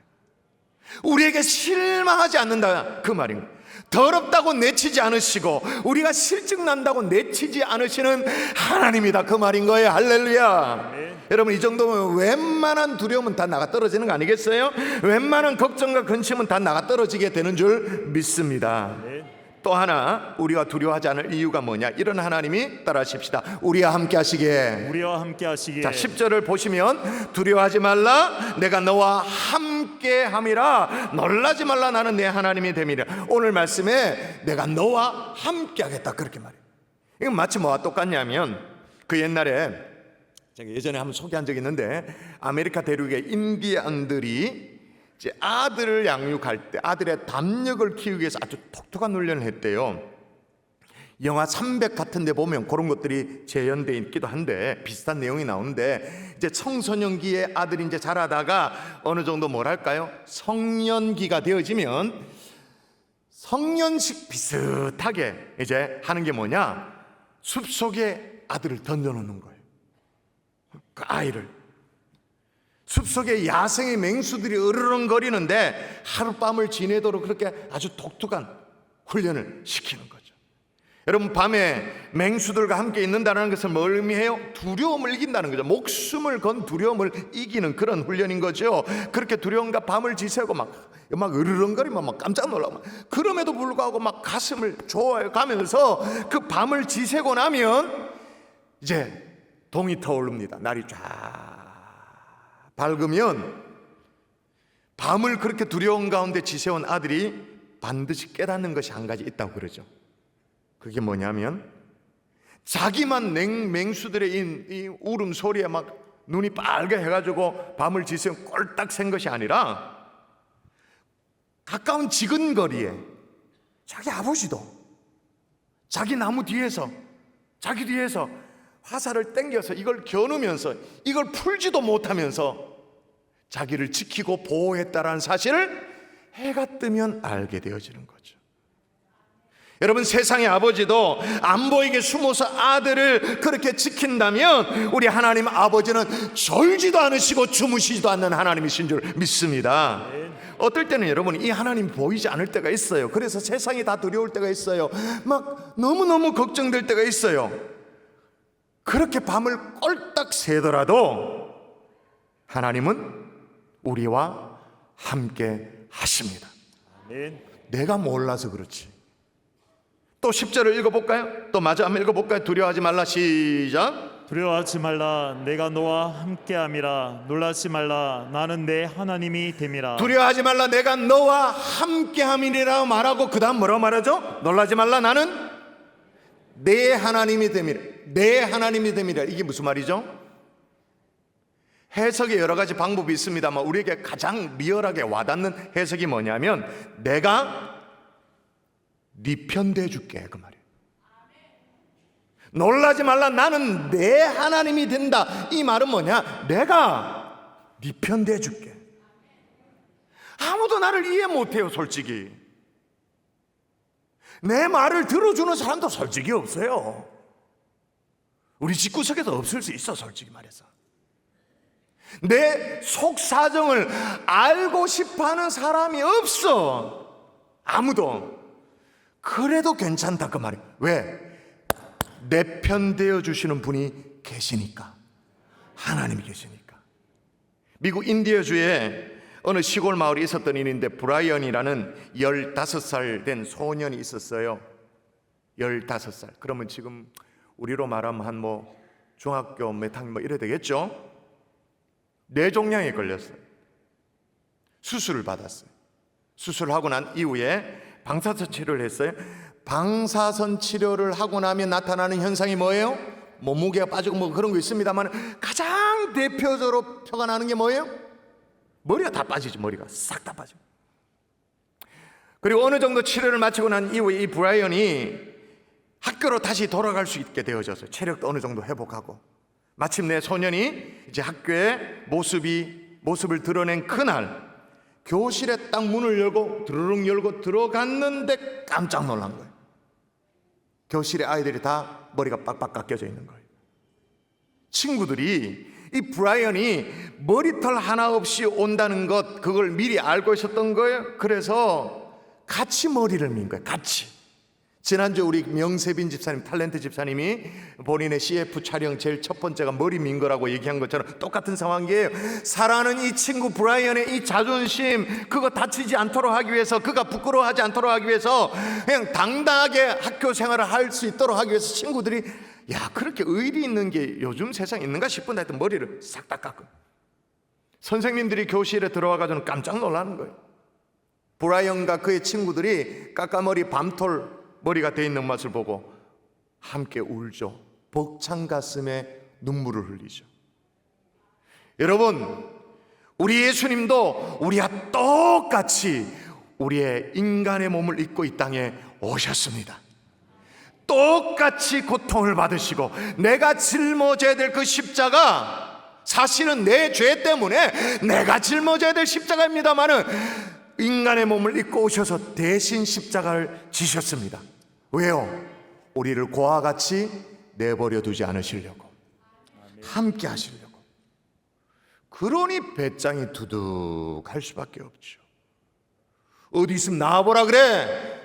우리에게 실망하지 않는다 그 말인 거예요. 더럽다고 내치지 않으시고 우리가 실증 난다고 내치지 않으시는 하나님이다, 그 말인 거예요. 할렐루야. 여러분, 이 정도면 웬만한 두려움은 다 나가 떨어지는 거 아니겠어요? 웬만한 걱정과 근심은 다 나가 떨어지게 되는 줄 믿습니다. 또 하나 우리가 두려워하지 않을 이유가 뭐냐? 이런 하나님이 따라하십시다. 우리와 함께 하시기에. 우리와 함께 하시기에. 자, 10절을 보시면 두려워하지 말라, 내가 너와 함께 함이라, 놀라지 말라, 나는 내 하나님이 됨이라. 오늘 말씀에 내가 너와 함께 하겠다, 그렇게 말해요. 이건 마치 뭐와 똑같냐면, 그 옛날에 제가 예전에 한번 소개한 적이 있는데, 아메리카 대륙의 인디안들이 이제 아들을 양육할 때 아들의 담력을 키우기 위해서 아주 독특한 훈련을 했대요. 영화 300 같은 데 보면 그런 것들이 재현되어 있기도 한데 비슷한 내용이 나오는데, 이제 청소년기에 아들이 이제 자라다가 어느 정도 뭐랄까요, 성년기가 되어지면 성년식 비슷하게 이제 하는 게 뭐냐, 숲속에 아들을 던져놓는 거예요. 그 아이를 숲속에 야생의 맹수들이 으르렁거리는데 하룻밤을 지내도록 그렇게 아주 독특한 훈련을 시키는 거죠. 여러분, 밤에 맹수들과 함께 있는다는 것은 뭘 의미해요? 두려움을 이긴다는 거죠. 목숨을 건 두려움을 이기는 그런 훈련인 거죠. 그렇게 두려움과 밤을 지새고 막 으르렁거리면 막 깜짝 놀라고, 그럼에도 불구하고 막 가슴을 좋아해 가면서 그 밤을 지새고 나면 이제 동이 터오릅니다. 날이 쫙 밝으면 밤을 그렇게 두려움 가운데 지새운 아들이 반드시 깨닫는 것이 한 가지 있다고 그러죠. 그게 뭐냐면, 자기만 맹수들의 이 울음소리에 막 눈이 빨개 해가지고 밤을 지새운 꼴딱 샌 것이 아니라, 가까운 지근거리에 자기 아버지도 자기 나무 뒤에서, 자기 뒤에서 화살을 땡겨서 이걸 겨누면서 이걸 풀지도 못하면서 자기를 지키고 보호했다라는 사실을 해가 뜨면 알게 되어지는 거죠. 여러분, 세상의 아버지도 안 보이게 숨어서 아들을 그렇게 지킨다면 우리 하나님 아버지는 졸지도 않으시고 주무시지도 않는 하나님이신 줄 믿습니다. 어떨 때는 여러분, 이 하나님 보이지 않을 때가 있어요. 그래서 세상이 다 두려울 때가 있어요. 막 너무너무 걱정될 때가 있어요. 그렇게 밤을 꼴딱 새더라도 하나님은 우리와 함께 하십니다. 아멘. 내가 몰라서 그렇지. 또 10절을 읽어볼까요? 또 마저 한번 읽어볼까요? 두려워하지 말라, 시작. 두려워하지 말라, 내가 너와 함께함이라. 놀라지 말라, 나는 내 하나님이 됨이라. 두려워하지 말라, 내가 너와 함께함이라 말하고 그 다음 뭐라고 말하죠? 놀라지 말라, 나는 내 하나님이 됨이라. 내 하나님이 됨이라. 이게 무슨 말이죠? 해석에 여러 가지 방법이 있습니다만 우리에게 가장 리얼하게 와닿는 해석이 뭐냐면, 내가 네 편 돼줄게, 그 말이에요. 놀라지 말라, 나는 내 하나님이 된다. 이 말은 뭐냐? 내가 네 편 돼줄게. 아무도 나를 이해 못해요, 솔직히. 내 말을 들어주는 사람도 솔직히 없어요. 우리 집구석에도 없을 수 있어, 솔직히 말해서. 내 속사정을 알고 싶어하는 사람이 없어, 아무도. 그래도 괜찮다, 그 말이에요. 왜? 내 편 되어주시는 분이 계시니까, 하나님이 계시니까. 미국 인디애주에 어느 시골 마을에 있었던 일인데, 브라이언이라는 15살 된 소년이 있었어요. 15살. 그러면 지금 우리로 말하면 한 중학교 몇 학년 이래 되겠죠? 뇌종양에 걸렸어요. 수술을 받았어요. 수술을 하고 난 이후에 방사선 치료를 했어요. 방사선 치료를 하고 나면 나타나는 현상이 뭐예요? 몸무게가 빠지고 그런 거 있습니다만 가장 대표적으로 표가 나는 게 뭐예요? 머리가 다 빠지죠. 머리가 싹 다 빠져. 그리고 어느 정도 치료를 마치고 난 이후에 이 브라이언이 학교로 다시 돌아갈 수 있게 되어졌어요. 체력도 어느 정도 회복하고. 마침내 소년이 이제 학교의 모습을 드러낸 그날, 교실에 딱 문을 열고 드르륵 열고 들어갔는데 깜짝 놀란 거예요. 교실에 아이들이 다 머리가 빡빡 깎여져 있는 거예요. 친구들이 이 브라이언이 머리털 하나 없이 온다는 것, 그걸 미리 알고 있었던 거예요. 그래서 같이 머리를 민 거예요. 같이. 지난주 우리 명세빈 집사님, 탤런트 집사님이 본인의 CF 촬영 제일 첫 번째가 머리 민 거라고 얘기한 것처럼 똑같은 상황이에요. 사랑하는 이 친구 브라이언의 이 자존심, 그거 다치지 않도록 하기 위해서, 그가 부끄러워하지 않도록 하기 위해서, 그냥 당당하게 학교 생활을 할 수 있도록 하기 위해서 친구들이 야, 그렇게 의리 있는 게 요즘 세상에 있는가 싶은데 하여튼 머리를 싹 다 깎고, 선생님들이 교실에 들어와가지고 깜짝 놀라는 거예요. 브라이언과 그의 친구들이 까까머리 밤톨 머리가 돼 있는 맛을 보고 함께 울죠. 벅찬 가슴에 눈물을 흘리죠. 여러분, 우리 예수님도 우리와 똑같이 우리의 인간의 몸을 입고 이 땅에 오셨습니다. 똑같이 고통을 받으시고 내가 짊어져야 될 그 십자가, 사실은 내 죄 때문에 내가 짊어져야 될 십자가입니다마는 인간의 몸을 입고 오셔서 대신 십자가를 지셨습니다. 왜요? 우리를 고와 같이 내버려 두지 않으시려고, 함께 하시려고. 그러니 배짱이 두둑할 수밖에 없죠. 어디 있으면 나와보라 그래,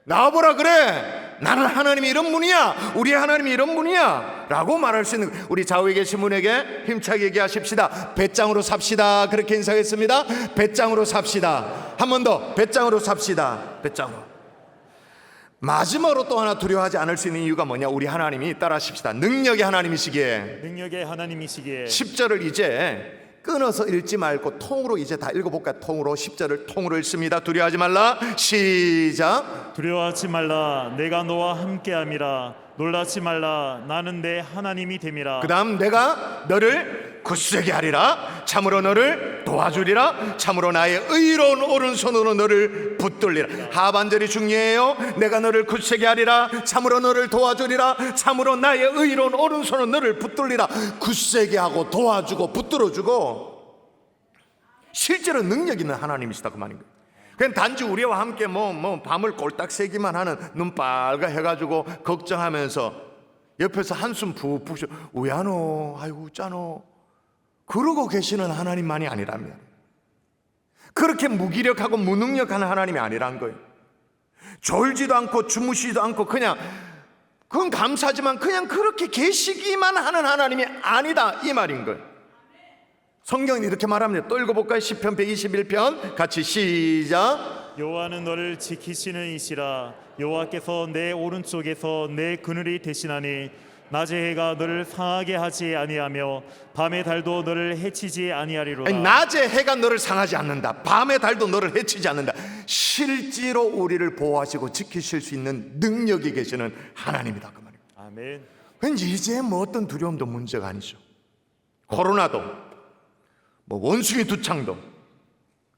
나와보라 그래, 나는 하나님이 이런 분이야, 우리 하나님이 이런 분이야 라고 말할 수 있는, 우리 좌우에 계신 분에게 힘차게 얘기하십시다. 배짱으로 삽시다. 그렇게 인사했습니다. 배짱으로 삽시다. 한 번 더, 배짱으로 삽시다. 배짱으로. 마지막으로 또 하나 두려워하지 않을 수 있는 이유가 뭐냐? 우리 하나님이, 따라하십시다. 능력의 하나님이시기에. 능력의 하나님이시기에 10절을 이제 끊어서 읽지 말고 통으로 이제 다 읽어볼까요? 통으로, 10절을 통으로 읽습니다. 두려워하지 말라. 시작. 두려워하지 말라. 내가 너와 함께함이라. 놀라지 말라. 나는 내 하나님이 됨이라. 그 다음, 내가 너를 굳세게 하리라. 참으로 너를 도와주리라. 참으로 나의 의로운 오른손으로 너를 붙들리라. 하반절이 중요해요. 내가 너를 굳세게 하리라. 참으로 너를 도와주리라. 참으로 나의 의로운 오른손으로 너를 붙들리라. 굳세게 하고 도와주고 붙들어주고, 실제로 능력 있는 하나님이시다 그 말인 거예요. 그냥 단지 우리와 함께 밤을 꼴딱 새기만 하는, 눈 빨가 해가지고 걱정하면서 옆에서 한숨 푹푹 쉬어, 왜 안 오? 아이고 짜노, 그러고 계시는 하나님만이 아니라면, 그렇게 무기력하고 무능력한 하나님이 아니란 거예요. 졸지도 않고 주무시지도 않고 그냥, 그건 감사하지만 그냥 그렇게 계시기만 하는 하나님이 아니다 이 말인 거예요. 성경은 이렇게 말합니다. 또 읽어볼까요? 시편 121편 같이 시작. 여호와는 너를 지키시는 이시라. 여호와께서 내 오른쪽에서 내 그늘이 되시나니 낮의 해가 너를 상하게 하지 아니하며 밤의 달도 너를 해치지 아니하리로다. 아니, 낮의 해가 너를 상하지 않는다. 밤의 달도 너를 해치지 않는다. 실제로 우리를 보호하시고 지키실 수 있는 능력이 계시는 하나님이다 그 말입니다. 아멘. 왠지 이제 어떤 두려움도 문제가 아니죠. 코로나도 원숭이 두창도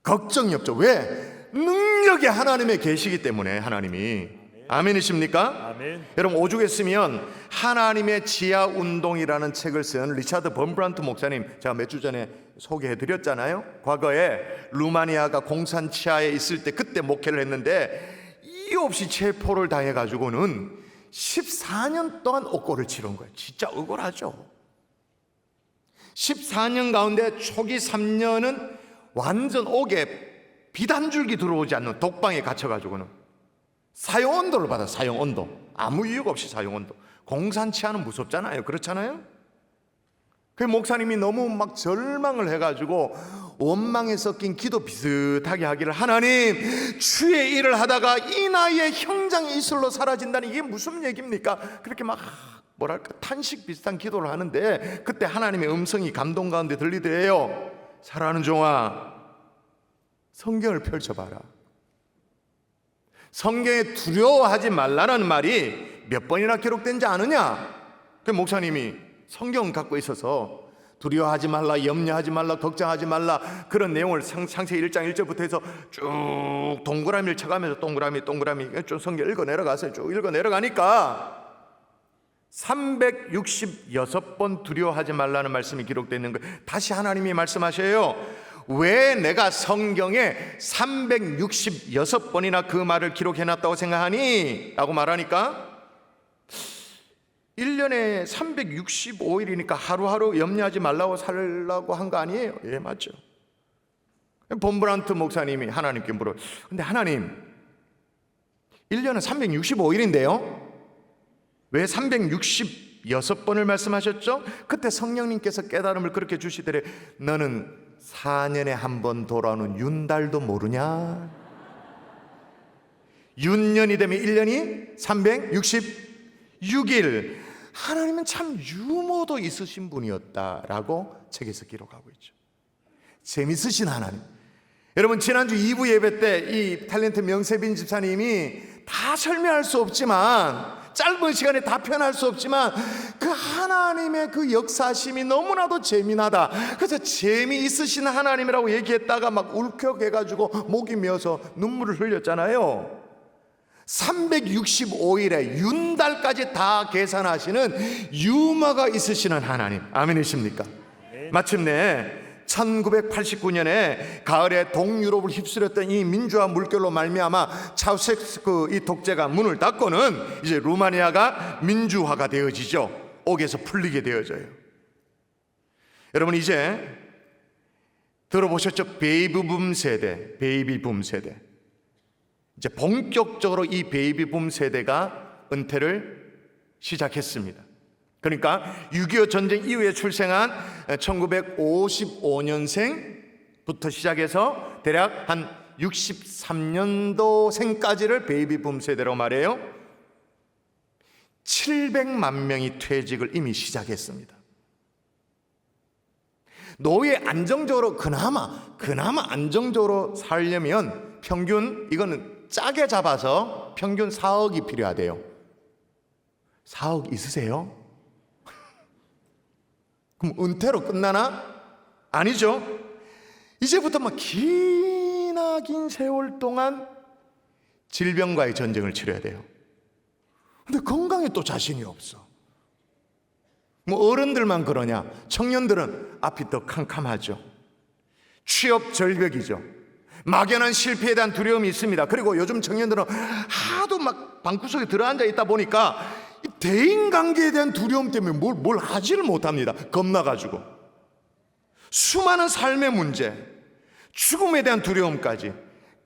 걱정이 없죠. 왜? 능력이 하나님의 계시기 때문에. 하나님이. 아멘이십니까? 아멘. 여러분, 오죽했으면 하나님의 지하 운동이라는 책을 쓴 리차드 범브란트 목사님, 제가 몇 주 전에 소개해드렸잖아요. 과거에 루마니아가 공산 치하에 있을 때 그때 목회를 했는데 이유 없이 체포를 당해가지고는 14년 동안 옥고를 치른 거예요. 진짜 억울하죠. 14년 가운데 초기 3년은 완전 옥에 빛 한 줄기 들어오지 않는 독방에 갇혀가지고는 사형언도를 받아요. 사형언도. 아무 이유가 없이 사형언도. 공산치하는 무섭잖아요. 그렇잖아요. 그 목사님이 너무 막 절망을 해가지고 원망에 섞인 기도 비슷하게 하기를, 하나님, 주의 일을 하다가 이 나이에 형장 이슬로 사라진다니 이게 무슨 얘기입니까? 그렇게 막 뭐랄까 탄식 비슷한 기도를 하는데 그때 하나님의 음성이 감동 가운데 들리더래요. 사랑하는 종아, 성경을 펼쳐봐라. 성경에 두려워하지 말라는 말이 몇 번이나 기록된지 아느냐? 그 목사님이 성경 갖고 있어서 두려워하지 말라, 염려하지 말라, 걱정하지 말라, 그런 내용을 창세기 1장 1절부터 해서 쭉 동그라미를 쳐가면서 동그라미 쭉 성경 읽어 내려가세요. 쭉 읽어 내려가니까 366번 두려워하지 말라는 말씀이 기록되어 있는 거예요. 다시 하나님이 말씀하셔요. 왜 내가 성경에 366번이나 그 말을 기록해놨다고 생각하니? 라고 말하니까 1년에 365일이니까 하루하루 염려하지 말라고 살라고 한 거 아니에요? 예, 맞죠. 범브란트 목사님이 하나님께 물어요. 근데 하나님, 1년은 365일인데요. 왜 366번을 말씀하셨죠? 그때 성령님께서 깨달음을 그렇게 주시더래. 너는 4년에 한 번 돌아오는 윤달도 모르냐? 윤년이 되면 1년이 366일. 하나님은 참 유머도 있으신 분이었다라고 책에서 기록하고 있죠. 재밌으신 하나님. 여러분, 지난주 2부 예배 때 이 탤런트 명세빈 집사님이 다 설명할 수 없지만, 짧은 시간에 다 표현할 수 없지만, 그 하나님의 그 역사심이 너무나도 재미나다. 그래서 재미있으신 하나님이라고 얘기했다가 막 울컥해가지고 목이 메어서 눈물을 흘렸잖아요. 365일에 윤달까지 다 계산하시는 유머가 있으시는 하나님. 아멘이십니까? 마침내 1989년에 가을에 동유럽을 휩쓸었던 이 민주화 물결로 말미암아 차우세스크 이 독재가 문을 닫고는 이제 루마니아가 민주화가 되어지죠. 옥에서 풀리게 되어져요. 여러분, 이제 들어보셨죠? 베이비붐 세대, 베이비붐 세대. 이제 본격적으로 이 베이비붐 세대가 은퇴를 시작했습니다. 그러니까 6.25 전쟁 이후에 출생한 1955년생부터 시작해서 대략 한 63년도생까지를 베이비붐 세대로 말해요. 700만 명이 퇴직을 이미 시작했습니다. 노후에 안정적으로 그나마 안정적으로 살려면 평균, 이거는 짜게 잡아서 평균 4억이 필요하대요. 4억 있으세요? 그럼 은퇴로 끝나나? 아니죠. 이제부터 막 기나긴 세월 동안 질병과의 전쟁을 치러야 돼요. 근데 건강에 또 자신이 없어. 뭐 어른들만 그러냐? 청년들은 앞이 더 캄캄하죠. 취업 절벽이죠. 막연한 실패에 대한 두려움이 있습니다. 그리고 요즘 청년들은 하도 막 방구석에 들어앉아 있다 보니까 대인관계에 대한 두려움 때문에 뭘 하지를 못합니다. 겁나가지고. 수많은 삶의 문제, 죽음에 대한 두려움까지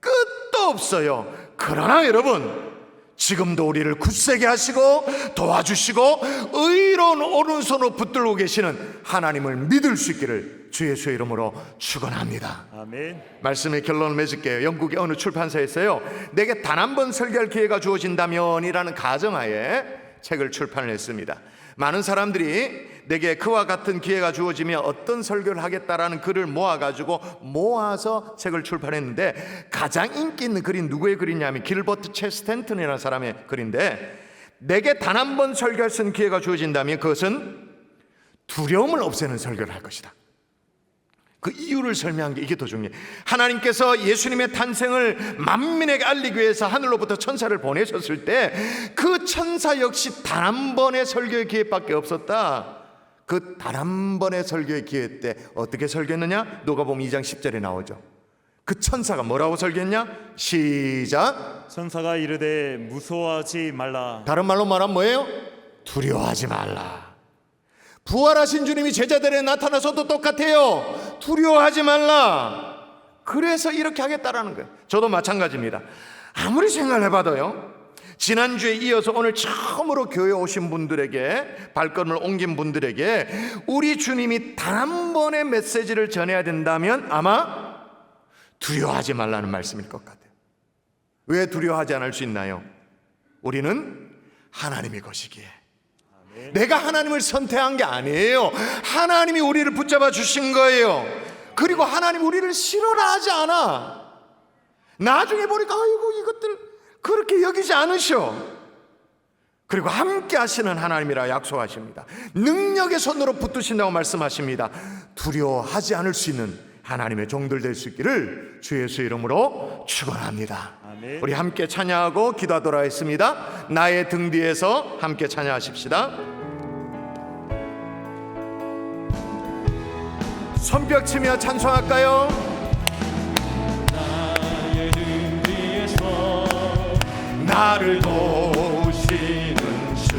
끝도 없어요. 그러나 여러분, 지금도 우리를 굳세게 하시고 도와주시고 의로운 오른손으로 붙들고 계시는 하나님을 믿을 수 있기를 주 예수의 이름으로 축원합니다. 아멘. 말씀의 결론을 맺을게요. 영국의 어느 출판사에서요, 내게 단 한 번 설교할 기회가 주어진다면 이라는 가정하에 책을 출판을 했습니다. 많은 사람들이 내게 그와 같은 기회가 주어지면 어떤 설교를 하겠다라는 글을 모아서 책을 출판했는데, 가장 인기 있는 글이 누구의 글이냐면 길버트 체스텐턴이라는 사람의 글인데, 내게 단 한 번 설교할 수 있는 기회가 주어진다면 그것은 두려움을 없애는 설교를 할 것이다. 그 이유를 설명한 게 이게 더 중요해요. 하나님께서 예수님의 탄생을 만민에게 알리기 위해서 하늘로부터 천사를 보내셨을 때 그 천사 역시 단 한 번의 설교의 기회밖에 없었다. 그 단 한 번의 설교의 기회 때 어떻게 설교했느냐? 누가복음 2장 10절에 나오죠. 그 천사가 뭐라고 설교했냐? 시작. 천사가 이르되 무서워하지 말라. 다른 말로 말하면 뭐예요? 두려워하지 말라. 부활하신 주님이 제자들에 나타나서도 똑같아요. 두려워하지 말라. 그래서 이렇게 하겠다라는 거예요. 저도 마찬가지입니다. 아무리 생각을 해봐도요, 지난주에 이어서 오늘 처음으로 교회에 오신 분들에게, 발걸음을 옮긴 분들에게 우리 주님이 단 한 번의 메시지를 전해야 된다면 아마 두려워하지 말라는 말씀일 것 같아요. 왜 두려워하지 않을 수 있나요? 우리는 하나님의 것이기에. 내가 하나님을 선택한 게 아니에요. 하나님이 우리를 붙잡아 주신 거예요. 그리고 하나님 우리를 싫어라 하지 않아. 나중에 보니까 아이고 이것들 그렇게 여기지 않으셔. 그리고 함께 하시는 하나님이라 약속하십니다. 능력의 손으로 붙드신다고 말씀하십니다. 두려워하지 않을 수 있는 하나님의 종들 될 수 있기를 주 예수의 이름으로 축원합니다. 아멘. 우리 함께 찬양하고 기도하도록 하겠습니다. 나의 등 뒤에서 함께 찬양하십시다. 손뼉 치며 찬송할까요? 나의 등 뒤에서 나를 도우시는 주,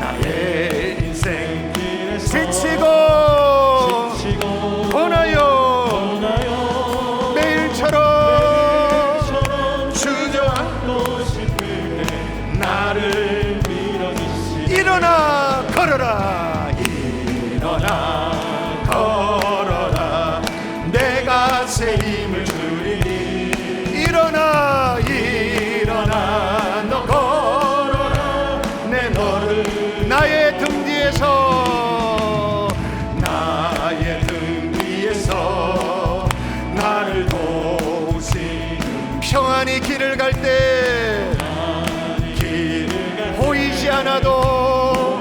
나의 인생 지치고 원하여 매일처럼 주저앉고 내가 새 힘을 주리니 일어나 일어나 너 걸어라 내 너를 나의 등 뒤에서 나의 등 뒤에서 나를 도우시 평안히 길을 갈 때 보이지 않아도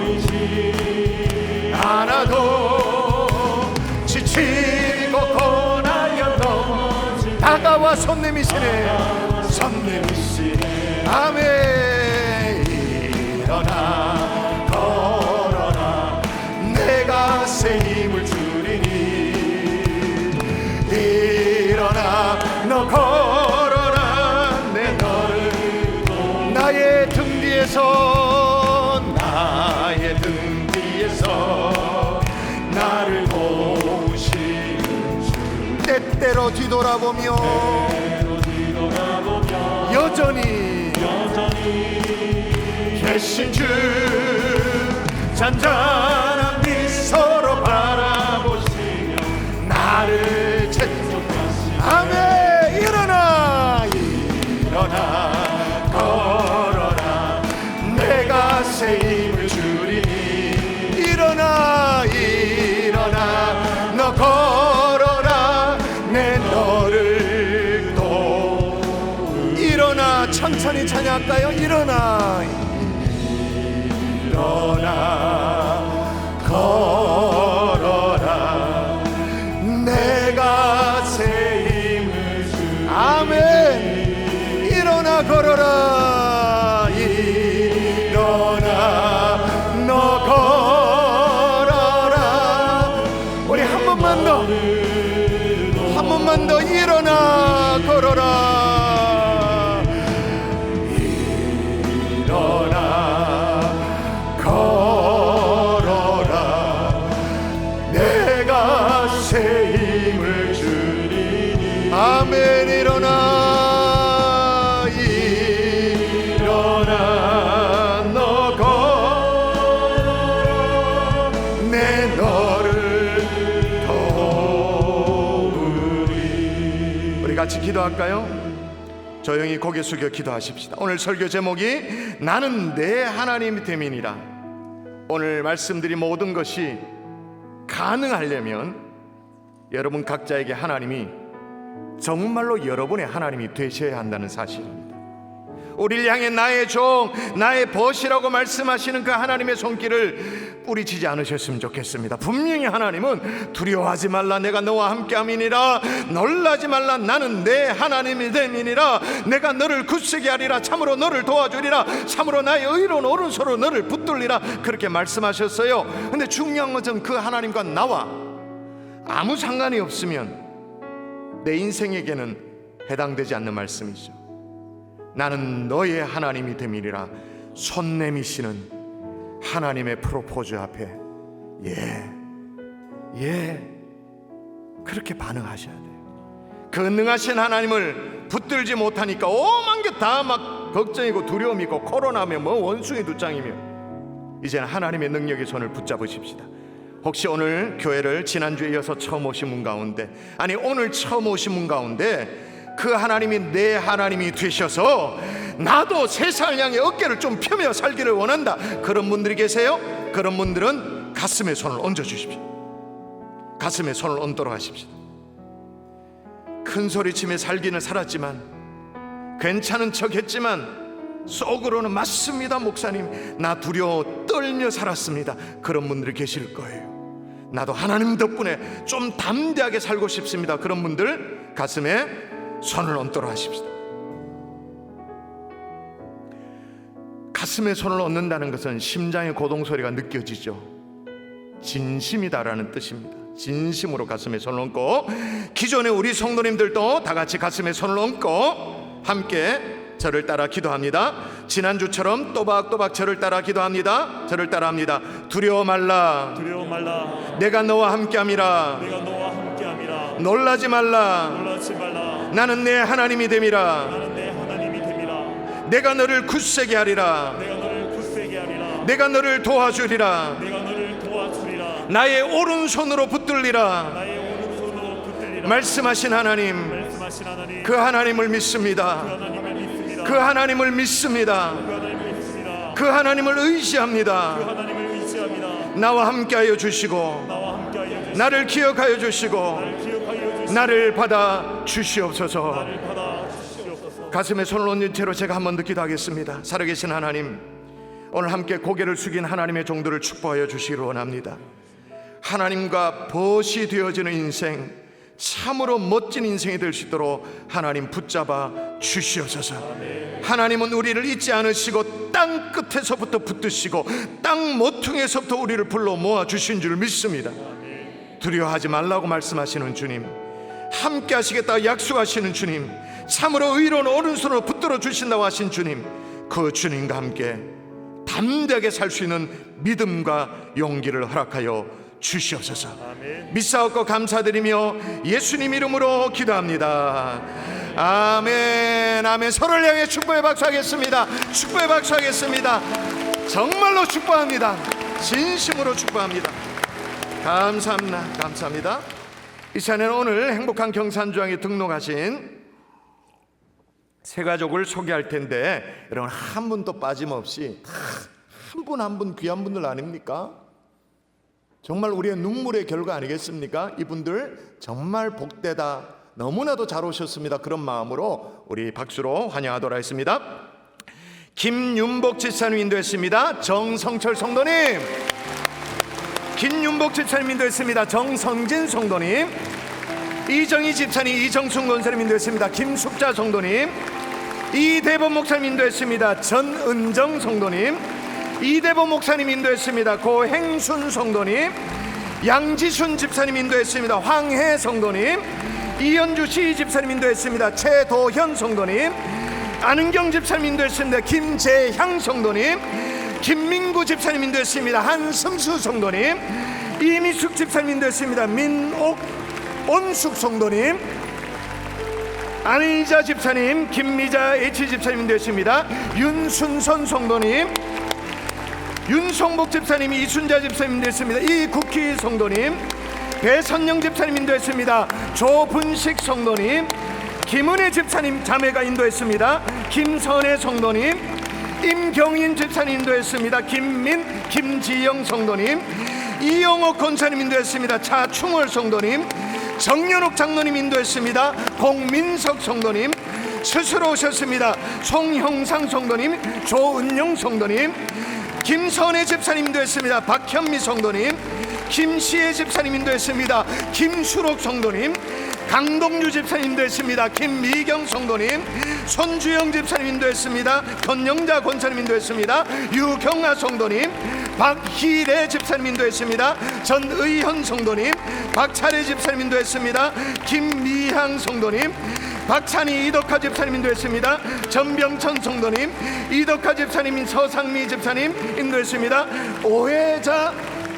지치고 고나여 넘어진 다가와 손 내미시네 손 내미시네 아멘 일어나 걸어라 내가 새 힘을 주리니 일어나 너 걸어라 내 너를 나의 등 뒤에서 나의 등 뒤에서 나를 도우시는 주 때때로 뒤돌아보며 여전히 계신 주 잔잔한 미소로 바라보시며 나를 채찍하시네 아멘 일어나 일어나 걸어라 내가 새 힘을 주리니 일어나 일어나 너 걸어라 내 너를 또 일어나 천천히 찬양할까요? 일어나 일어나 걸어라 내가 새 힘을 주리니 아멘 일어나 걸어라 일어나 너 걸어라 우리 한 번만 더 일어나 걸어라 일어나 걸어라 내가 새 힘을 주리니 아멘 일어나 일어나 너 걸어라 내 너를 도우리 우리 같이 기도할까요? 조용히 고개 숙여 기도하십시다. 오늘 설교 제목이 나는 내 하나님이 됨이니라. 오늘 말씀드린 모든 것이 가능하려면 여러분 각자에게 하나님이 정말로 여러분의 하나님이 되셔야 한다는 사실입니다. 우리를 향해 나의 종, 나의 벗이라고 말씀하시는 그 하나님의 손길을 뿌리치지 않으셨으면 좋겠습니다. 분명히 하나님은 두려워하지 말라 내가 너와 함께함이니라 놀라지 말라 나는 내 하나님이 됨이니라 내가 너를 굳세게 하리라 참으로 너를 도와주리라 참으로 나의 의로운 오른손으로 너를 붙들리라 그렇게 말씀하셨어요. 근데 중요한 것은 그 하나님과 나와 아무 상관이 없으면 내 인생에게는 해당되지 않는 말씀이죠. 나는 너의 하나님이 됨이니라. 손 내미시는 하나님의 프로포즈 앞에 그렇게 반응하셔야 돼요. 그 능하신 하나님을 붙들지 못하니까 오만 게 다 막 걱정이고 두려움이고 코로나며 뭐 원숭이 두 짱이며 이제는 하나님의 능력의 손을 붙잡으십시다. 혹시 오늘 교회를 지난주에 이어서 처음 오신 분 가운데 아니 오늘 처음 오신 분 가운데 그 하나님이 내 하나님이 되셔서 나도 세상을 향해 어깨를 좀 펴며 살기를 원한다 그런 분들이 계세요? 그런 분들은 가슴에 손을 얹어 주십시오. 가슴에 손을 얹도록 하십시오. 큰 소리치며 살기는 살았지만 괜찮은 척 했지만 속으로는 맞습니다 목사님 나 두려워 떨며 살았습니다. 그런 분들이 계실 거예요. 나도 하나님 덕분에 좀 담대하게 살고 싶습니다. 그런 분들 가슴에 손을 얹도록 하십시다. 가슴에 손을 얹는다는 것은 심장의 고동소리가 느껴지죠. 진심이다라는 뜻입니다. 진심으로 가슴에 손을 얹고 기존의 우리 성도님들도 다 같이 가슴에 손을 얹고 함께 저를 따라 기도합니다. 지난주처럼 또박또박 저를 따라 기도합니다. 저를 따라합니다. 두려워 말라 두려워 말라 내가 너와 함께함이라 내가 너와 함께함이라 놀라지 말라 놀라지 말라 나는 내 하나님이 됨이라 나는 내 하나님이 됨이라 내가 너를 굳세게 하리라 내가 너를 굳세게 하리라 내가 너를 도와주리라 내가 너를 도와주리라 나의 오른손으로 붙들리라 나의 오른손으로 붙들리라 말씀하신 하나님, 말씀하신 하나님, 그 하나님을 믿습니다. 하나님을 믿습니다. 그 하나님을 믿습니다. 하나님을 믿습니다. 그 하나님을 의지합니다. 하나님을 의지합니다. 나와 함께하여 주시고 나와 함께하여 주시고 나를 기억하여 주시고 기억하여 주시고 나를 받아 주시옵소서. 나를 받아 주시옵소서. 가슴에 손을 얹은 채로 제가 한번 듣기도 하겠습니다. 살아계신 하나님, 오늘 함께 고개를 숙인 하나님의 종들을 축복하여 주시기를 원합니다. 하나님과 벗이 되어지는 인생, 참으로 멋진 인생이 될 수 있도록 하나님 붙잡아 주시옵소서. 하나님은 우리를 잊지 않으시고 땅 끝에서부터 붙드시고 땅 모퉁이에서부터 우리를 불러 모아 주신 줄 믿습니다. 두려워하지 말라고 말씀하시는 주님, 함께 하시겠다 약속하시는 주님, 참으로 의로운 오른손으로 붙들어 주신다고 하신 주님, 그 주님과 함께 담대하게 살 수 있는 믿음과 용기를 허락하여 주시옵소서. 믿사옵고 감사드리며 예수님 이름으로 기도합니다. 아멘. 아멘. 서로를 향해 축복의 박수하겠습니다. 축복의 박수하겠습니다. 정말로 축복합니다. 진심으로 축복합니다. 감사합니다. 감사합니다. 이 시간에는 오늘 행복한 경산주항에 등록하신 세 가족을 소개할 텐데, 여러분 한 분도 빠짐없이 한 분 한 분 귀한 분들 아닙니까? 정말 우리의 눈물의 결과 아니겠습니까? 이분들 정말 복되다, 너무나도 잘 오셨습니다. 그런 마음으로 우리 박수로 환영하도록 하겠습니다. 김윤복 집사님 인도했습니다. 정성철 성도님. 김윤복 집사님 인도했습니다. 정성진 성도님. 이정희 집사님, 이정순 권사님 인도했습니다. 김숙자 성도님. 이대범 목사님 인도했습니다. 전은정 성도님. 이대범 목사님 인도했습니다. 고행순 성도님. 양지순 집사님 인도했습니다. 황해 성도님. 이현주 시 집사님 인도했습니다. 최도현 성도님. 안은경 집사님 인도했습니다. 김재향 성도님. 김민구 집사님 인도했습니다. 한승수 성도님. 이미숙 집사님 인도했습니다. 민옥 온숙 성도님. 안의자 집사님, 김미자 H 집사님 인도했습니다. 윤순선 성도님. 윤성복 집사님, 이순자 집사님 인도했습니다. 이국희 성도님. 배선영 집사님 인도했습니다. 조분식 성도님. 김은혜 집사님 자매가 인도했습니다. 김선혜 성도님. 임경인 집사님 인도했습니다. 김민, 김지영 성도님. 이영옥 권사님 인도했습니다. 차충월 성도님. 정연옥 장로님 인도했습니다. 공민석 성도님. 스스로 오셨습니다. 송형상 성도님. 조은영 성도님. 김선혜 집사님 인도했습니다. 박현미 성도님. 김시혜 집사님 인도했습니다. 김수록 성도님. 강동주 집사님 인도했습니다. 김미경 성도님. 손주영 집사님 인도했습니다. 권영자 권사님 인도했습니다. 유경아 성도님. 박희래 집사님 인도했습니다. 전의현 성도님. 박차례 집사님 인도했습니다. 김미향 성도님. 박찬희 이덕화 집사님 인도했습니다. 전병천 성도님. 이덕화 집사님, 서상미 집사님 인도했습니다. 오해자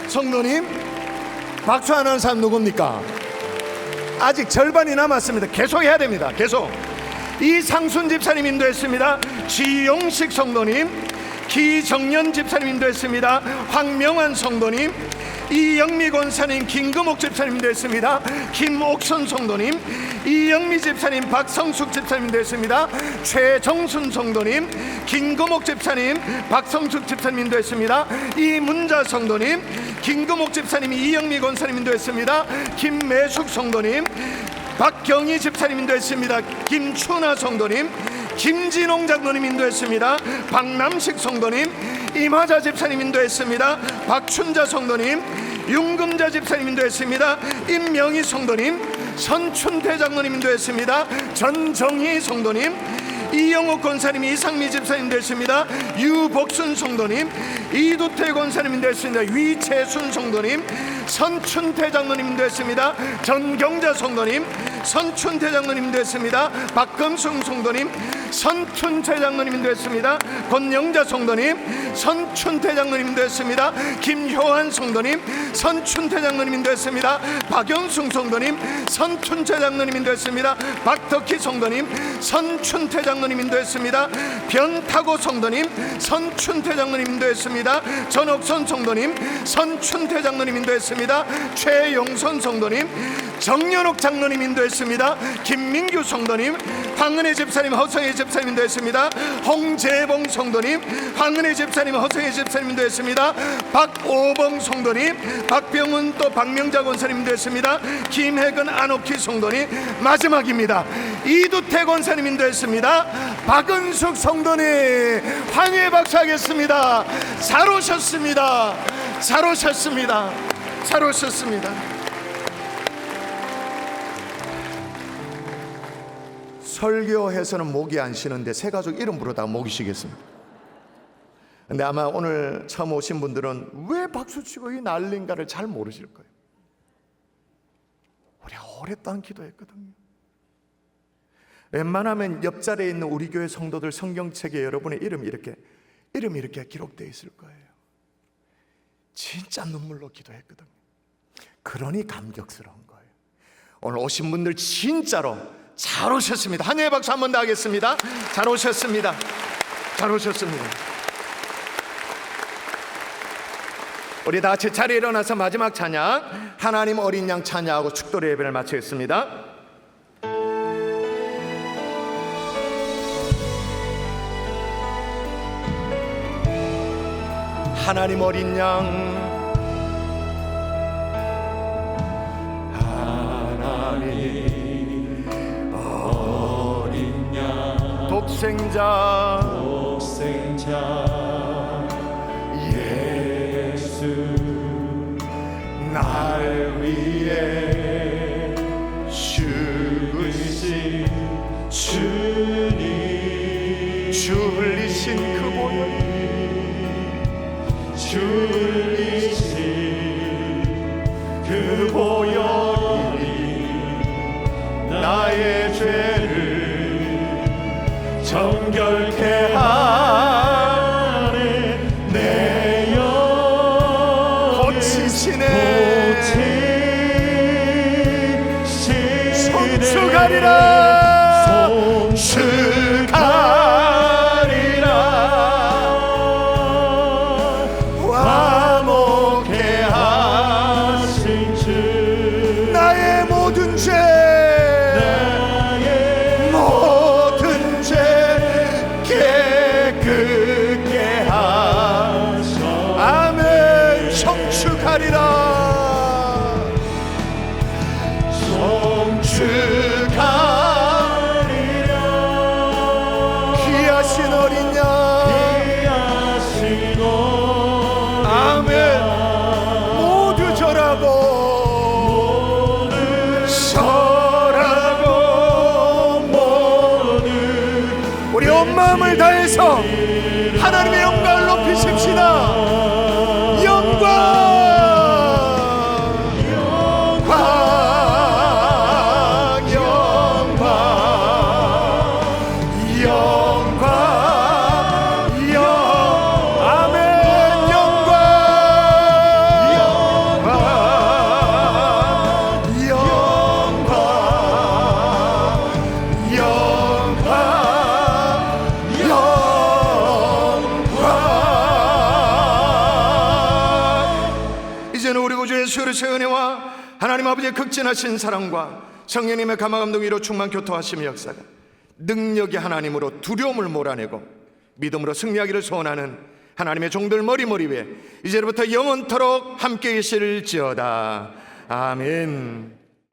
성도님. 박수 안 하는 사람 누굽니까? 아직 절반이 남았습니다. 계속 해야 됩니다. 계속. 이상순 집사님 인도했습니다. 지용식 성도님. 기정년 집사님 인도했습니다. 황명환 성도님. 이영미 권사님, 김금옥 집사님 인도했습니다. 김옥선 성도님. 이영미 집사님, 박성숙 집사님 인도했습니다. 최정순 성도님. 김금옥 집사님, 박성숙 집사님 인도했습니다. 이문자 성도님. 김금옥 집사님, 이영미 권사님 인도했습니다. 김매숙 성도님. 박경희 집사님 인도했습니다. 김춘하 성도님. 김진홍 장로님 인도했습니다. 박남식 성도님. 임하자 집사님 인도했습니다. 박춘자 성도님. 윤금자 집사님 인도했습니다. 임명희 성도님. 선춘태 장로님 인도했습니다. 전정희 성도님. 이영옥 권사님, 이상미 집사님 인도했습니다. 유복순 성도님. 이두태 권사님 인도했습니다. 위채순 성도님. 선춘태 장로님 인도했습니다. 전경자 성도님. 선춘태 장로님 됐습니다. 박금숙 성도님 선춘태 장로님 됐습니다. 권영자 성도님 선춘태 장로님 됐습니다. 김효한 성도님 선춘태 장로님 됐습니다. 박영숙 성도님 선춘태 장로님 됐습니다. 박덕희 성도님 선춘태 장로님 됐습니다. 변타고 성도님 선춘태 장로님 됐습니다. 전옥선 성도님 선춘태 장로님 됐습니다. 최용선 성도님 정연옥 장로님 됐습니다. 김민규 성도님 황은혜 집사님 허성혜 집사님 됐습니다. 홍재봉 성도님 황은혜 집사님 허성혜 집사님 됐습니다. 박오봉 성도님 박병훈 또 박명자 권사님 됐습니다. 김혜근 안옥희 성도님 마지막입니다. 이두태 권사님 됐습니다. 박은숙 성도님 황해 박사하겠습니다. 잘 오셨습니다. 잘 오셨습니다. 잘 오셨습니다. 설교해서는 목이 안 쉬는데 새 가족 이름 부르다가 목이 쉬겠습니다. 근데 아마 오늘 처음 오신 분들은 왜 박수치고 이 난리인가를 잘 모르실 거예요. 우리가 오랫동안 기도했거든요. 웬만하면 옆자리에 있는 우리 교회 성도들 성경책에 여러분의 이름이 이렇게 기록되어 있을 거예요. 진짜 눈물로 기도했거든요. 그러니 감격스러운 거예요. 오늘 오신 분들 진짜로 잘 오셨습니다. 한예의 박수 한 번 더 하겠습니다. 잘 오셨습니다. 잘 오셨습니다. 우리 다 같이 자리에 일어나서 마지막 찬양 하나님 어린 양 찬양하고 축도의 예배를 마치겠습니다. 하나님 어린 양 독생자 예수 날 위해 죽으신 주님 주 흘리신 그 보혈 주 흘리신 그 보혈이 나의 죄를 정결케 하네 내 영 고치시네 송축하리라 송축하리라 화목케 하신 주 나의 모든 죄 깨끗게 하소 아멘 송축하리라 송축하리라 귀하신 어린 양 아멘 모두 절하고 설하고 모두 우리 온 마음을 다해서 하나님의 영광을 높이십시다. 영광 영광 영광 영광 아멘 영광 영광 영광 영광 이제는 우리 구주 예수 그리스도의 은혜와 하나님 아버지의 극진하신 사랑과 성령님의 감화감동 위로 충만 교토하심의 역사가 능력의 하나님으로 두려움을 몰아내고 믿음으로 승리하기를 소원하는 하나님의 종들 머리 위에 이제부터 영원토록 함께 계실지어다. 아멘.